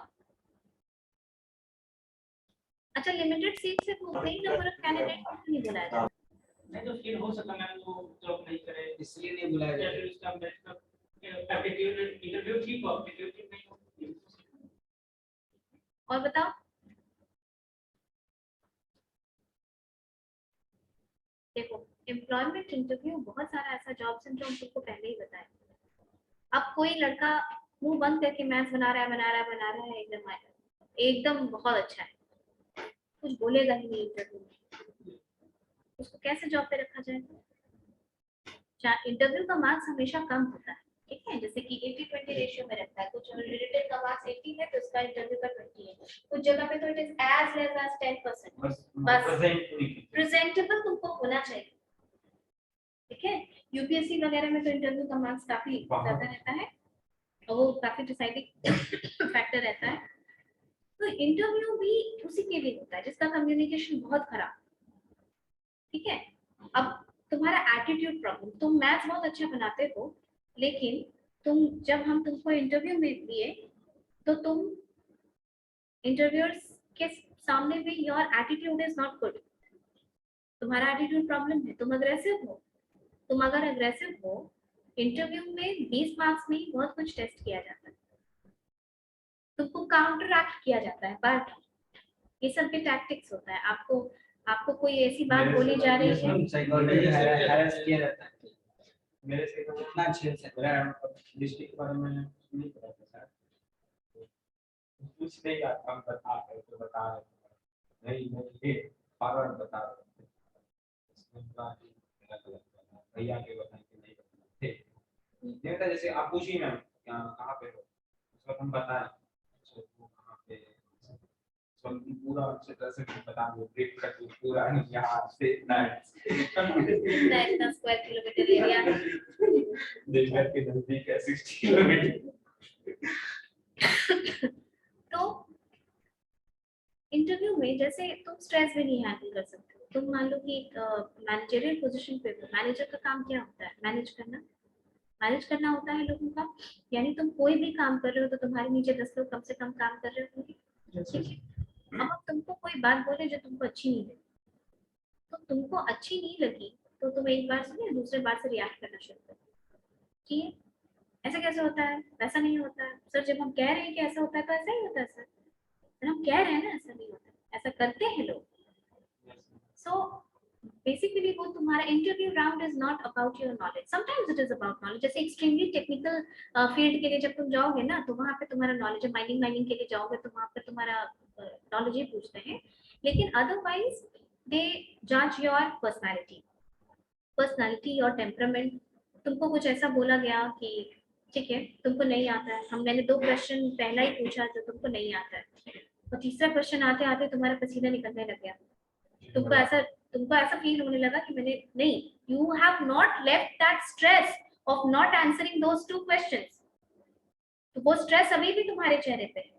अच्छा लिमिटेड सीट से तो उतने ही नंबर ऑफ कैंडिडेट को नहीं बुलाया जाता, नहीं तो फिर हो सकता मैम वो जॉब नहीं करे, इसलिए नहीं बुलाया या जाता। फिर उसका बेस्ट एप्टीट्यूड इंटरव्यू ठीक हो, एप्टीट्यूड ठीक नहीं हो। और बताओ, देखो एम्प्लॉयमेंट इंटरव्यू बहुत सारा ऐसा जॉब्स है जो हम तुमको पहले ही बताया। अब कोई लड़का मुंह बंद करके मैथ्स बना रहा है एकदम बहुत अच्छा है, कुछ बोलेगा ही नहीं इंटरव्यू में, उसको कैसे जॉब पे रखा जाएगा? इंटरव्यू का मार्क्स हमेशा कम होता है, ठीक है, जैसे कि 80-20 रेशियो में रहता है। कुछ रिलेटेड का मार्क्स 80 है तो इसका इंटरव्यू का 20 है, कुछ जगह पे तो it is as less as 10%। बस प्रेजेंटेबल तुमको होना चाहिए, ठीक है। यूपीएससी वगैरह में तो इंटरव्यू का मार्क्स काफी ज्यादा रहता है और वो काफी डिसाइडिंग फैक्टर रहता है। तो इंटरव्यू भी उसी के लिए होता है जिसका कम्युनिकेशन बहुत खराब, ठीक है। अब तुम्हारा एटीट्यूड प्रॉब्लम, तुम मैथ्स बहुत अच्छा बनाते हो लेकिन जब हम तुमको इंटरव्यू में लिए तो तुम इंटरव्यूअर्स के सामने भी your attitude is not good, तुम्हारा एटीट्यूड प्रॉब्लम है, तुम अग्रेसिव हो। तुम अगर अग्रेसिव हो, इंटरव्यू में 20 मार्क्स में बहुत कुछ टेस्ट किया जाता है, तुमको काउंटर एक्ट किया जाता है, बट ये सब के टैक्टिक्स होता है। आपको कोई ऐसी बात बोली जा रही है, साइकोलॉजी हैरेस किया जाता है। मेरे से तो इतना अच्छे से मेरा डिस्ट्रिक्ट के बारे में नहीं पता था सर, कुछ नहीं आता, हम बता रहे तो बता रहे नहीं मुझे फॉरवर्ड बता रहे भैया के बताएं कि नहीं बताते नहीं था। जैसे आप पूछिए मैम कहाँ पे हो, उस वक्त हम बताएं वो कहाँ पे, पूरा अच्छे तरह से बता दो, ब्रेक कर दो पूरा यहाँ से इतना स्क्वायर किलोमीटर एरिया देशभर के नजदीक है 60 किलोमीटर। तो इंटरव्यू में जैसे तुम स्ट्रेस भी नहीं हैंडल कर सकते हो। तुम मान लो कि एक मैनेजरियल पोजीशन पे हो, मैनेजर का काम क्या होता है? मैनेज करना होता है लोगों का, यानी तुम कोई भी काम कर रहे हो तो तुम्हारे नीचे 10 लोग कम से कम काम कर रहे होंगे, ठीक है। अब तुमको कोई बात बोले जो तुमको अच्छी नहीं लगी, तो तुमको अच्छी नहीं लगी तो तुम एक बार सुनिए दूसरे बार से रिएक्ट करना शुरू करो, ठीक है। ऐसा कैसे होता है? ऐसा नहीं होता है सर, जब हम कह रहे हैं कि ऐसा होता है तो ऐसा ही होता है सर, हम कह रहे हैं ना ऐसा नहीं होता, ऐसा करते हैं लोग। सो बेसिकली वो तुम्हारा interview round is not about your knowledge, sometimes it is about knowledge. जैसे एक्सट्रीमली टेक्निकल फील्ड के लिए जब तुम जाओगे ना तो वहाँ पे तुम्हारा नॉलेज, माइनिंग के लिए जाओगे तो वहाँ पे तुम्हारा नॉलेज ही पूछते हैं, लेकिन अदरवाइज दे जज योर पर्सनालिटी और टेम्परामेंट। तुमको कुछ ऐसा बोला गया कि ठीक है तुमको नहीं आता है, मैंने 2 क्वेश्चन पहला ही पूछा जो तुमको नहीं आता है, और तीसरा क्वेश्चन आते आते तुम्हारा पसीना निकलने लग गया, तुमको ऐसा फील होने लगा कि मैंने नहीं, you have not left that stress of not answering those 2 questions, तो वो स्ट्रेस अभी भी तुम्हारे चेहरे पे है,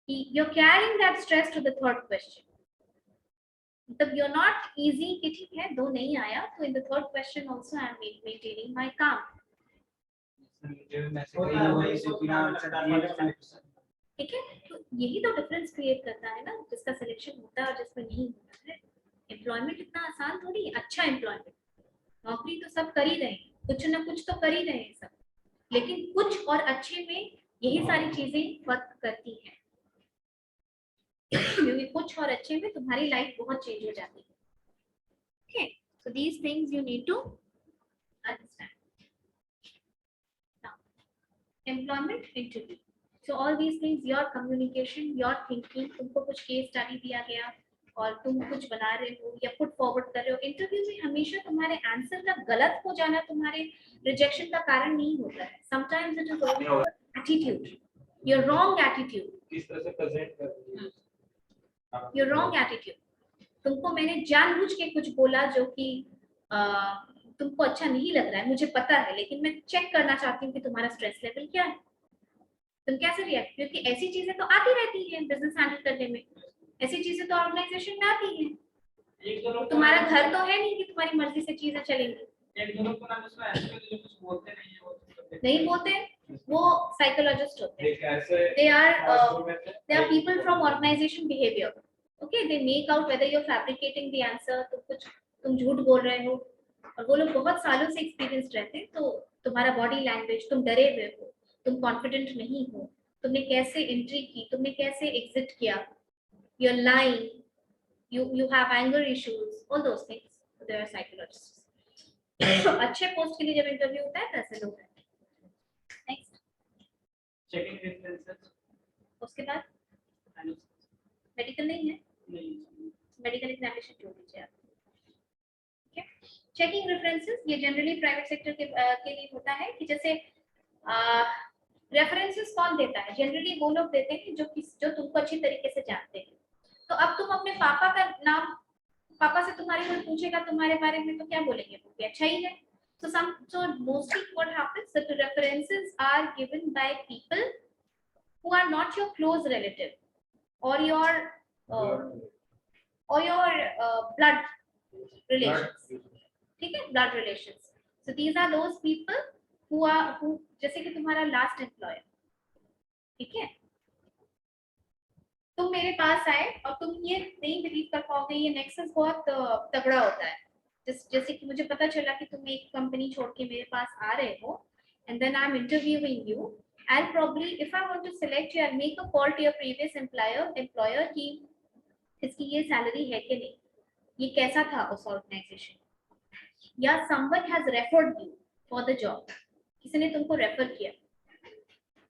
you are carrying that stress to the third question. मतलब यू आर नॉट इजी कि ठीक है 2 नहीं आया तो in the third question also I am maintaining my calm, ठीक है। तो यही तो डिफरेंस क्रिएट करता है ना, जिसका सिलेक्शन होता है और जिसमें नहीं होता है। एम्प्लॉयमेंट इतना आसान थोड़ी है, अच्छा एम्प्लॉयमेंट, नौकरी तो सब कर ही रहे हैं, कुछ ना कुछ तो कर ही रहे हैं सब, लेकिन कुछ और अच्छे में यही सारी चीजें फर्क करती हैं, क्योंकि कुछ और अच्छे में तुम्हारी लाइफ बहुत चेंज हो जाती है, okay. So these things you need to understand. Now employment interview, so all these things, your communication, your thinking, तुमको कुछ केस स्टडी दिया गया और तुम कुछ बना रहे हो या पुट फॉरवर्ड कर रहे हो, इंटरव्यू में हमेशा तुम्हारे आंसर का गलत हो जाना तुम्हारे रिजेक्शन का कारण नहीं होता है। Sometimes it is also attitude, your wrong attitude, किस तरह से प्रेजेंट कर योर रॉन्ग एटीट्यूड। तुमको मैंने जानबूझ के कुछ बोला जो कि तुमको अच्छा नहीं लग रहा है, मुझे पता है, लेकिन मैं चेक करना चाहती हूँ कि तुम्हारा स्ट्रेस लेवल क्या है, तुम कैसे रिएक्ट, क्योंकि ऐसी चीजें तो आती रहती हैं बिजनेस हैंडल करने में, ऐसी चीजें तो ऑर्गेनाइजेशन में आती हैं। तुम्हारा घर तो है नहीं कि तुम्हारी मर्जी से चीजें चलेंगी, नहीं बोलते, वो साइकोलॉजिस्ट होते हैं, they are people from organization behavior, okay, they make out whether you're fabricating the answer, तो कुछ तुम झूठ बोल रहे हो, और वो लोग बहुत सालों से एक्सपीरियंस्ड रहते हैं, तो तुम्हारा बॉडी लैंग्वेज, तुम डरे हुए हो, तुम कॉन्फिडेंट नहीं हो, तुमने कैसे एंट्री की, तुमने कैसे एग्जिट किया, you are lying, you have anger issues, all those things. There are psychologists. अच्छे पोस्ट के लिए जब इंटरव्यू होता है तो ऐसे लोग हैं. नेक्स्ट, चेकिंग रेफरेंसेस उसके बाद मेडिकल नहीं है, नहीं मेडिकल एग्जामिनेशन छोड़ दीजिए आप. ठीक है, चेकिंग रेफरेंसेस ये जनरली प्राइवेट सेक्टर के लिए होता है कि जैसे रेफरेंसेस कौन देता है, जनरली वो लोग देते हैं जो तुमको अच्छी तरीके से जानते हैं. तो अब तुम अपने पापा का नाम, पापा से तुम्हारे कोई पूछेगा तुम्हारे बारे में तो क्या बोलेंगे, वो भी अच्छा ही है. So mostly what happens that the references are given by people who are not your close relative or your blood relations. ठीक है, blood relations. So these are those people who जैसे कि तुम्हारा last employer, ठीक है, तुम मेरे पास आए और तुम ये नहीं बिलीव कर पाओगे, ये नेक्सस बहुत तगड़ा होता है. जैसे कि मुझे पता चला कि तुम एक कंपनी छोड़ के मेरे पास आ रहे हो, and then I am interviewing you, I'll probably, if I want to select you, I'll make a call to your previous employer कि इसकी ये सैलरी है कि नहीं, ये कैसा था उस ऑर्गेनाइजेशन, या someone has referred you for the job, किसी ने तुमको रेफर किया.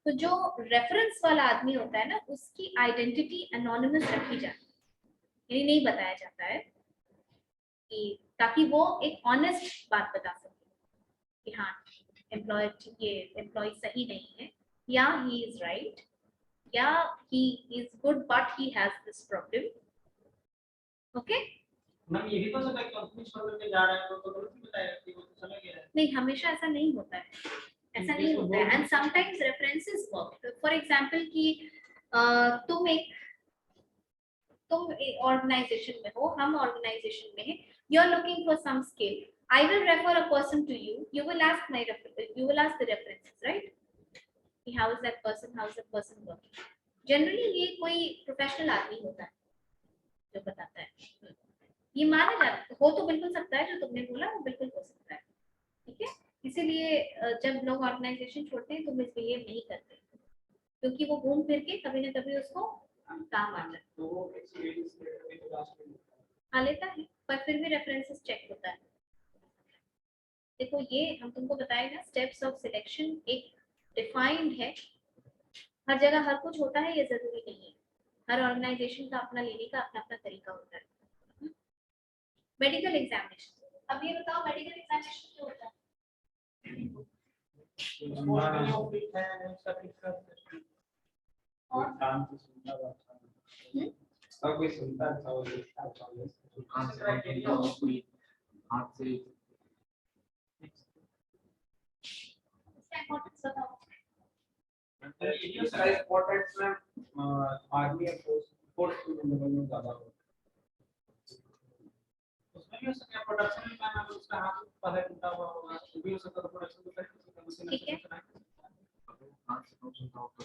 तो जो रेफरेंस वाला आदमी होता है ना, उसकी आइडेंटिटी एनोनिमस रखी जाती है, यानी नहीं बताया जाता है, कि ताकि वो एक ऑनेस्ट बात बता सके कि हाँ एम्प्लॉय सही नहीं है, या ही इज राइट, या he is good but he has this problem. Okay, ma'am ये भी तो सब कंपनी छोड़ के जा रहे हैं तो गलत ही बताया कि वो तो चला गया है. नहीं, हमेशा ऐसा नहीं होता है, ऐसा नहीं होता है. And sometimes references work. For example कि तुम ऑर्गेनाइजेशन में हो, हम ऑर्गेनाइजेशन में हैं, you are looking for some skill, I will refer a person to you, you will ask the references, right, कि how is that person working. Generally ये कोई प्रोफेशनल आदमी होता है जो बताता है, ये माना जाता हो तो बिल्कुल सकता है, जो तुमने बोला वो बिल्कुल हो सकता है. ठीक है, इसीलिए जब लोग ऑर्गेनाइजेशन छोड़ते हैं तो मिसबिहेव नहीं करते, क्योंकि वो घूम फिर के कभी ना कभी उसको काम आता है. तो वो एक्सपीरियंस के तो लास्ट में हाँ लेता है, पर फिर भी रेफरेंसेस चेक होता है. देखो ये हम तुमको बताएगा, स्टेप्स ऑफ सिलेक्शन एक डिफाइंड है, हर जगह हर कुछ होता है ये जरूरी नहीं है, हर ऑर्गेनाइजेशन का अपना लेने का अपना अपना तरीका होता है. मेडिकल एग्जामिनेशन, अब ये बताओ मेडिकल एग्जामिनेशन क्यों होता है? और काम से सुनता था सब कोई सुनता था और देखता था हाथ से इसका इम्पोर्टेंस बताओ. ये सारे इंपॉर्टेंट में आर्मी और फोर्स लेवल में ज्यादा होता है. उसमें भी हो सकता है प्रोडक्शन में मैम उसका हाथ पहले टूटा हुआ होगा, वो भी हो सकता है प्रोडक्शन में ठीक है,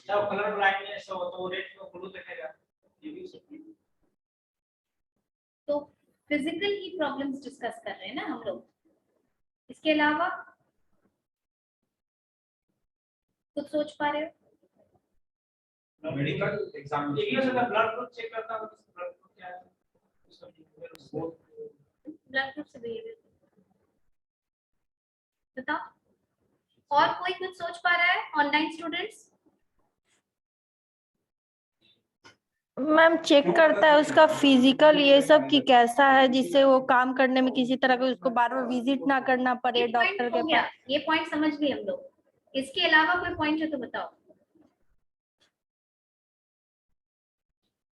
जब कलर ब्लाइंडनेस हो तो रेड को ब्लू दिखेगा, ये भी हो सकता है. तो फिजिकल ही प्रॉब्लम्स डिस्कस कर रहे हैं ना हम लोग, इसके अलावा कुछ सोच पा रहे हो? मेडिकल एग्जाम ये भी हो सकता है ब्लड ग्रुप चेक करता हूं, ब्लड ग्रुप क्या है उसका ब्लड ग्रुप से बिहेवियर बताओ. और कोई कुछ सोच पा रहा है? ऑनलाइन स्टूडेंट्स, मैम चेक करता है उसका फिजिकल ये सब कि कैसा है, जिससे वो काम करने में किसी तरह का उसको बार बार विजिट ना करना पड़े डॉक्टर के पास. ये पॉइंट समझ गए हम लोग. इसके अलावा कोई पॉइंट है तो बताओ,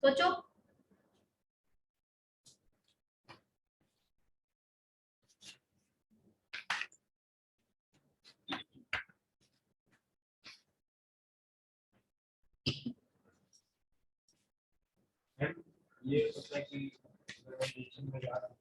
सोचो. ये होता है कि टेंशन में जा रहा है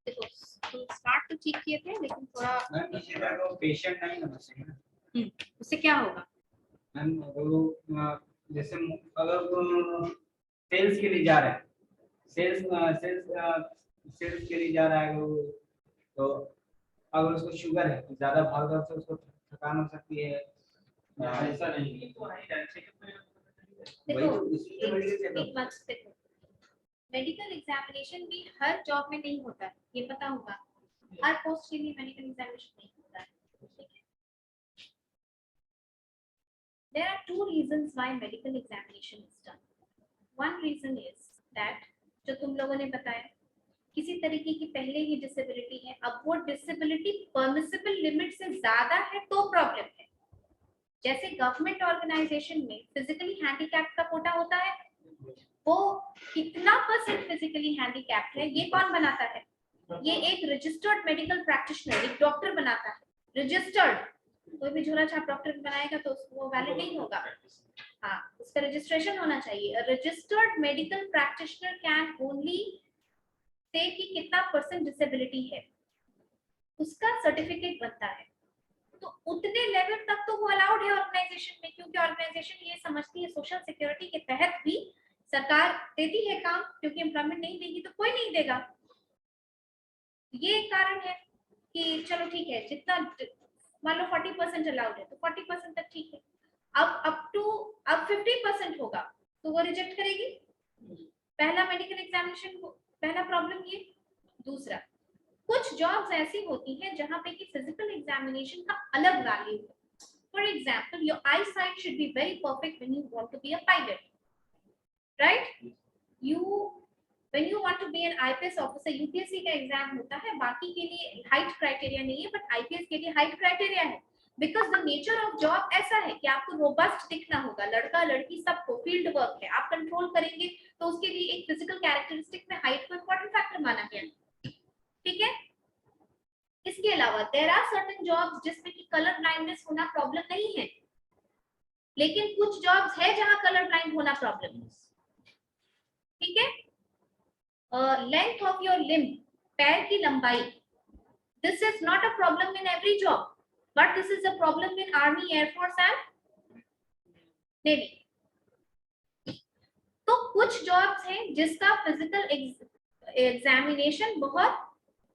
देखो तुम स्टार्ट तो ठीक किए थे, लेकिन थोड़ा मैम इसे तो पेशेंट नहीं होना चाहिए ना. उससे क्या होगा? मैम वो जैसे अगर तुम सेल्स के लिए जा रहे हैं, सेल्स के लिए जा रहा है अगर वो, तो अगर उसको शुगर है तो ज्यादा भाग दौड़ से उसको थकान हो सकती है। ऐसा नहीं है। देखो एक बात देखो, मेडिकल एग्जामिनेशन भी हर जॉब में नहीं होता है, ये पता होगा। हर पोस्ट के लिए मेडिकल एग्जामिनेशन नहीं होता है, ठीक है। There are two reasons why medical examination is done. One reason is that जो तुम लोगों ने बताया, किसी तरीके की पहले ही डिसेबिलिटी है, अब वो डिसेबिलिटी परमिसिबल लिमिट से ज्यादा है तो प्रॉब्लम है। जैसे गवर्नमेंट ऑर्गेनाइजेशन में फिजिकली हैंडीकैप्ड का कोटा होता है, वो कितना परसेंट फिजिकली हैंडीकैप्ड है ये कौन बनाता है? ये एक रजिस्टर्ड मेडिकल प्रैक्टिशनर, एक डॉक्टर बनाता है, रजिस्टर्ड। कोई भी झोला छाप डॉक्टर बनाएगा तो वो वैलिड नहीं होगा। हाँ, उसका रजिस्ट्रेशन होना चाहिए। Registered medical practitioner can only say कि कितना परसेंट डिसेबिलिटी है, उसका सर्टिफिकेट बनता है। तो उतने लेवल तक तो वो अलाउड है ऑर्गेनाइजेशन में, क्योंकि ऑर्गेनाइजेशन ये समझती है सोशल सिक्योरिटी के तहत भी सरकार देती है काम, क्योंकि एम्प्लॉयमेंट नहीं देगी तो कोई नहीं देगा। ये एक कारण है कि चलो ठीक है, जितना मान लो 40% अलाउड है तो 40% तक ठीक है। अब 50% होगा तो वो रिजेक्ट करेगी। पहला मेडिकल एग्जामिनेशन को पहला प्रॉब्लम ये। दूसरा, कुछ जॉब्स ऐसी होती हैं जहां पे कि फिजिकल एग्जामिनेशन का अलग वैल्यू है। For example, your eye sight should be very perfect when you want to be a pilot, right? When you want to be an IPS officer, UPSC का एग्जाम होता है, बाकी के लिए हाइट क्राइटेरिया नहीं है, बट आईपीएस के लिए हाइट क्राइटेरिया है। Because the nature of job ऐसा है कि आपको रोबस्ट दिखना होगा, लड़का लड़की सबको, फील्ड वर्क है, आप कंट्रोल करेंगे, तो उसके लिए एक फिजिकल कैरेक्टरिस्टिक में हाइट को इंपॉर्टेंट फैक्टर माना गया, ठीक है। इसके अलावा देयर आर सर्टेन जॉब्स जिसमें कि कलर ब्लाइंडनेस होना प्रॉब्लम नहीं है, लेकिन कुछ जॉब्स है जहां कलर ब्लाइंड होना प्रॉब्लम है, ठीक है। लेंथ ऑफ योर लिम्ब, पैर की लंबाई, this is not a problem in every job, but this is a problem in army, air force and navy. तो कुछ जॉब्स हैं जिसका फिजिकल एग्जामिनेशन बहुत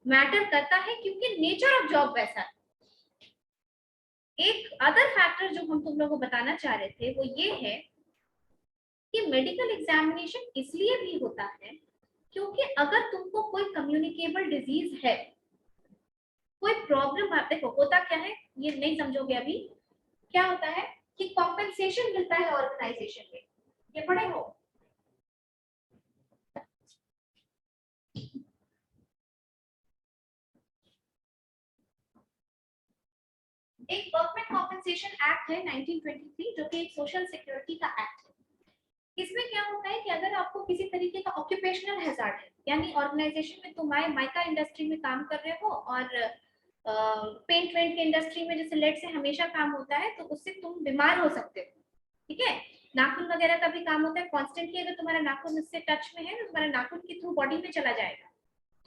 मैटर करता है, क्योंकि नेचर ऑफ जॉब वैसा है। एक अदर फैक्टर जो हम तुम लोगों को बताना चाह रहे थे वो ये है कि मेडिकल एग्जामिनेशन इसलिए भी होता है क्योंकि अगर तुमको कोई कम्युनिकेबल डिजीज है, कोई प्रॉब्लम, आप देखो होता क्या है, ये नहीं समझोगे अभी। क्या होता है कि कॉम्पेंसेशन मिलता है ऑर्गेनाइजेशन में, ये पढ़े हो? एक गवर्नमेंट कॉम्पेंसेशन एक्ट है 1923, जो कि एक सोशल सिक्योरिटी का एक्ट है। इसमें क्या होता है कि अगर आपको किसी तरीके का ऑक्यूपेशनल हैजार्ड है, यानी ऑर्गेनाइजेशन में तुम माइका इंडस्ट्री में काम कर रहे हो और पेंट वेंट के इंडस्ट्री में जैसे लेड से हमेशा काम होता है, तो उससे तुम बीमार हो सकते हो, ठीक है। नाखून वगैरह का भी काम होता है कॉन्स्टेंटली, अगर तुम्हारा नाखून उससे टच में है तो तुम्हारे नाखून के थ्रू बॉडी में चला जाएगा,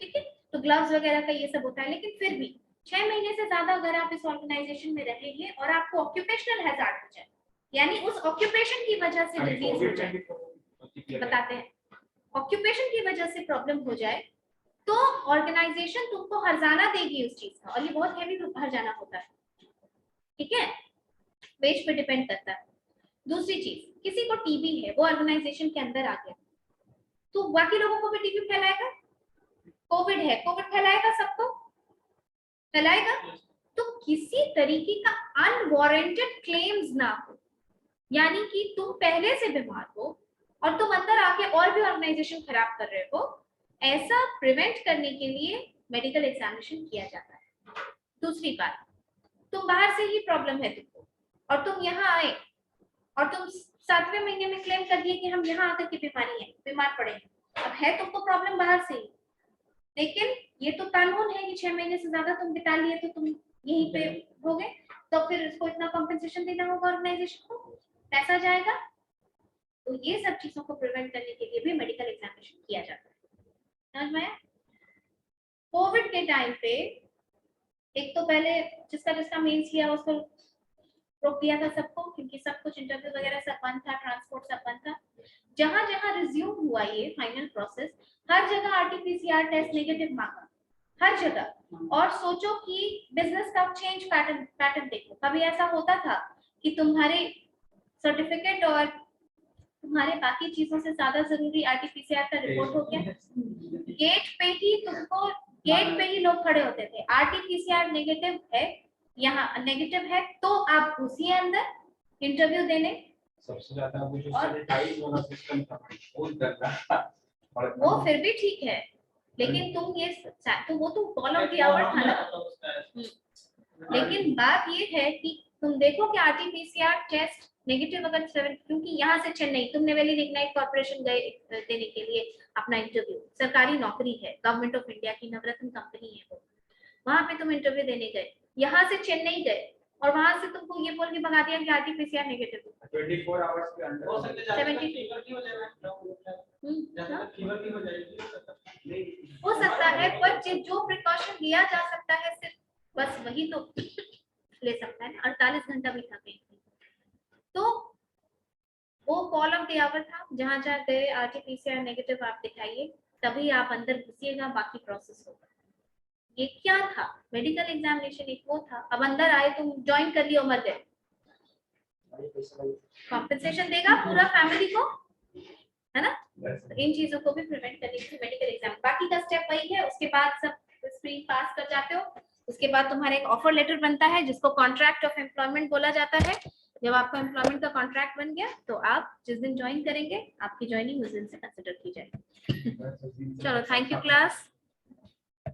ठीक है। तो ग्लव्स वगैरह का ये सब होता है, लेकिन फिर भी 6 महीने से ज्यादा अगर आप इस ऑर्गेनाइजेशन में रहेंगे और आपको ऑक्यूपेशनल हैजार्ड हो जाए, यानी उस ऑक्यूपेशन की वजह से डिजीज हो जाए, बताते हैं, ऑक्यूपेशन की वजह से प्रॉब्लम हो जाए, तो ऑर्गेनाइजेशन तुमको हर्जाना देगी उस चीज का, और ये बहुत हैवी हर्जाना होता है, ठीक है, वेज पे डिपेंड करता है। दूसरी चीज, किसी को टीबी है, वो ऑर्गेनाइजेशन के अंदर आ गया, तो बाकी लोगों को भी टीबी फैलाएगा। कोविड है, कोविड फैलाएगा, सबको फैलाएगा। तो किसी तरीके का अनवारंटेड क्लेम्स ना हो, यानी कि तुम पहले से बीमार हो और तुम अंदर आके और भी ऑर्गेनाइजेशन खराब कर रहे हो, ऐसा प्रिवेंट करने के लिए मेडिकल एग्जामिनेशन किया जाता है। दूसरी बात, तुम बाहर से ही प्रॉब्लम है तुमको और तुम यहाँ आए और तुम 7वें महीने में क्लेम कर दिए कि हम यहाँ आकर की बीमारी है, बीमार पड़े हैं। अब है तुमको प्रॉब्लम बाहर से ही, लेकिन ये तो कानून है कि 6 महीने से ज्यादा तुम बिता लिए तो तुम यहीं पे हो गए, तो फिर इसको इतना कॉम्पेंसेशन देना होगा ऑर्गेनाइजेशन को, पैसा जाएगा। तो ये सब चीजों को प्रिवेंट करने के लिए भी मेडिकल एग्जामिनेशन किया जाता है, समझ में आया? कोविड के टाइम पे एक तो पहले जिसका मेंस किया उसको रोक दिया था सबको कि क्योंकि सब कुछ इंटरव्यू वगैरह सब बंद था, ट्रांसपोर्ट सब बंद था। जहां जहां रिज्यूम हुआ ये फाइनल प्रोसेस, हर जगह आरटीपीसीआर टेस्ट नेगेटिव मांगा, हर जगह। और सोचो कि बिजनेस का चेंज पैटर्न देखो, कभी ऐसा होता था कि तुम्हारे सर्टिफिकेट और तुम्हारे बाकी चीजों से ज्यादा जरूरी आरटीपीसीआर का रिपोर्ट हो गया। गेट पे ही लोग खड़े होते थे, आरटीपीसीआर नेगेटिव है, यहाँ नेगेटिव है तो आप घुसिए अंदर इंटरव्यू देने। सबसे ज्यादा वो जो सैनिटाइज वाला सिस्टम था वो डर रहा था। वो फिर भी ठीक है, लेकिन तुम ये तो वो तो कॉल ऑफ द आवर था ना। लेकिन बात ये है कि तुम देखो कि आरटीपीसीआर टेस्ट नेगेटिव अगर 7, क्योंकि यहाँ से चेन्नई तुमने वैली लिग्नाइट कॉर्पोरेशन गए देने के लिए अपना इंटरव्यू, सरकारी नौकरी है, गवर्नमेंट ऑफ इंडिया की नवरत्न कंपनी है वो, वहां पे तुम इंटरव्यू देने गए, यहाँ से चेन्नई गए और वहां से तुमको ये बोल के भगा दिया कि आरटीपीसीआर नेगेटिव 24 आवर्स के अंदर हो सकते हैं 70 फीवर की हो जाएगा, फीवर की हो जाएगी, हो सकता है, पर जो प्रिकॉशन लिया जा सकता है सिर्फ बस वही तो ले सकता है। 48 घंटा भी था कहीं, तो वो कॉल ऑफ द आवर था। जहां जहां गए आरटीपीसीआर नेगेटिव आप दिखाइए, तभी आप अंदर घुसिएगा, बाकी प्रोसेस होगा। ये क्या था, मेडिकल एग्जामिनेशन एक वो था, अब अंदर आए तुम ज्वाइन कर लियो, मर गए, कॉम्पेंसेशन देगा पूरा फैमिली को, है ना। तो इन चीजों को भी प्रिवेंट करने के लिए मेडिकल एग्जाम, बाकी का स्टेप वही है। उसके बाद सब स्क्रीन पास कर जाते हो, उसके बाद तुम्हारा एक ऑफर लेटर बनता है जिसको कॉन्ट्रैक्ट ऑफ एम्प्लॉयमेंट बोला जाता है। जब आपका एम्प्लॉयमेंट का कॉन्ट्रैक्ट बन गया तो आप जिस दिन ज्वाइन करेंगे आपकी ज्वाइनिंग उस दिन से कंसिडर की जाएगी। चलो, थैंक यू क्लास।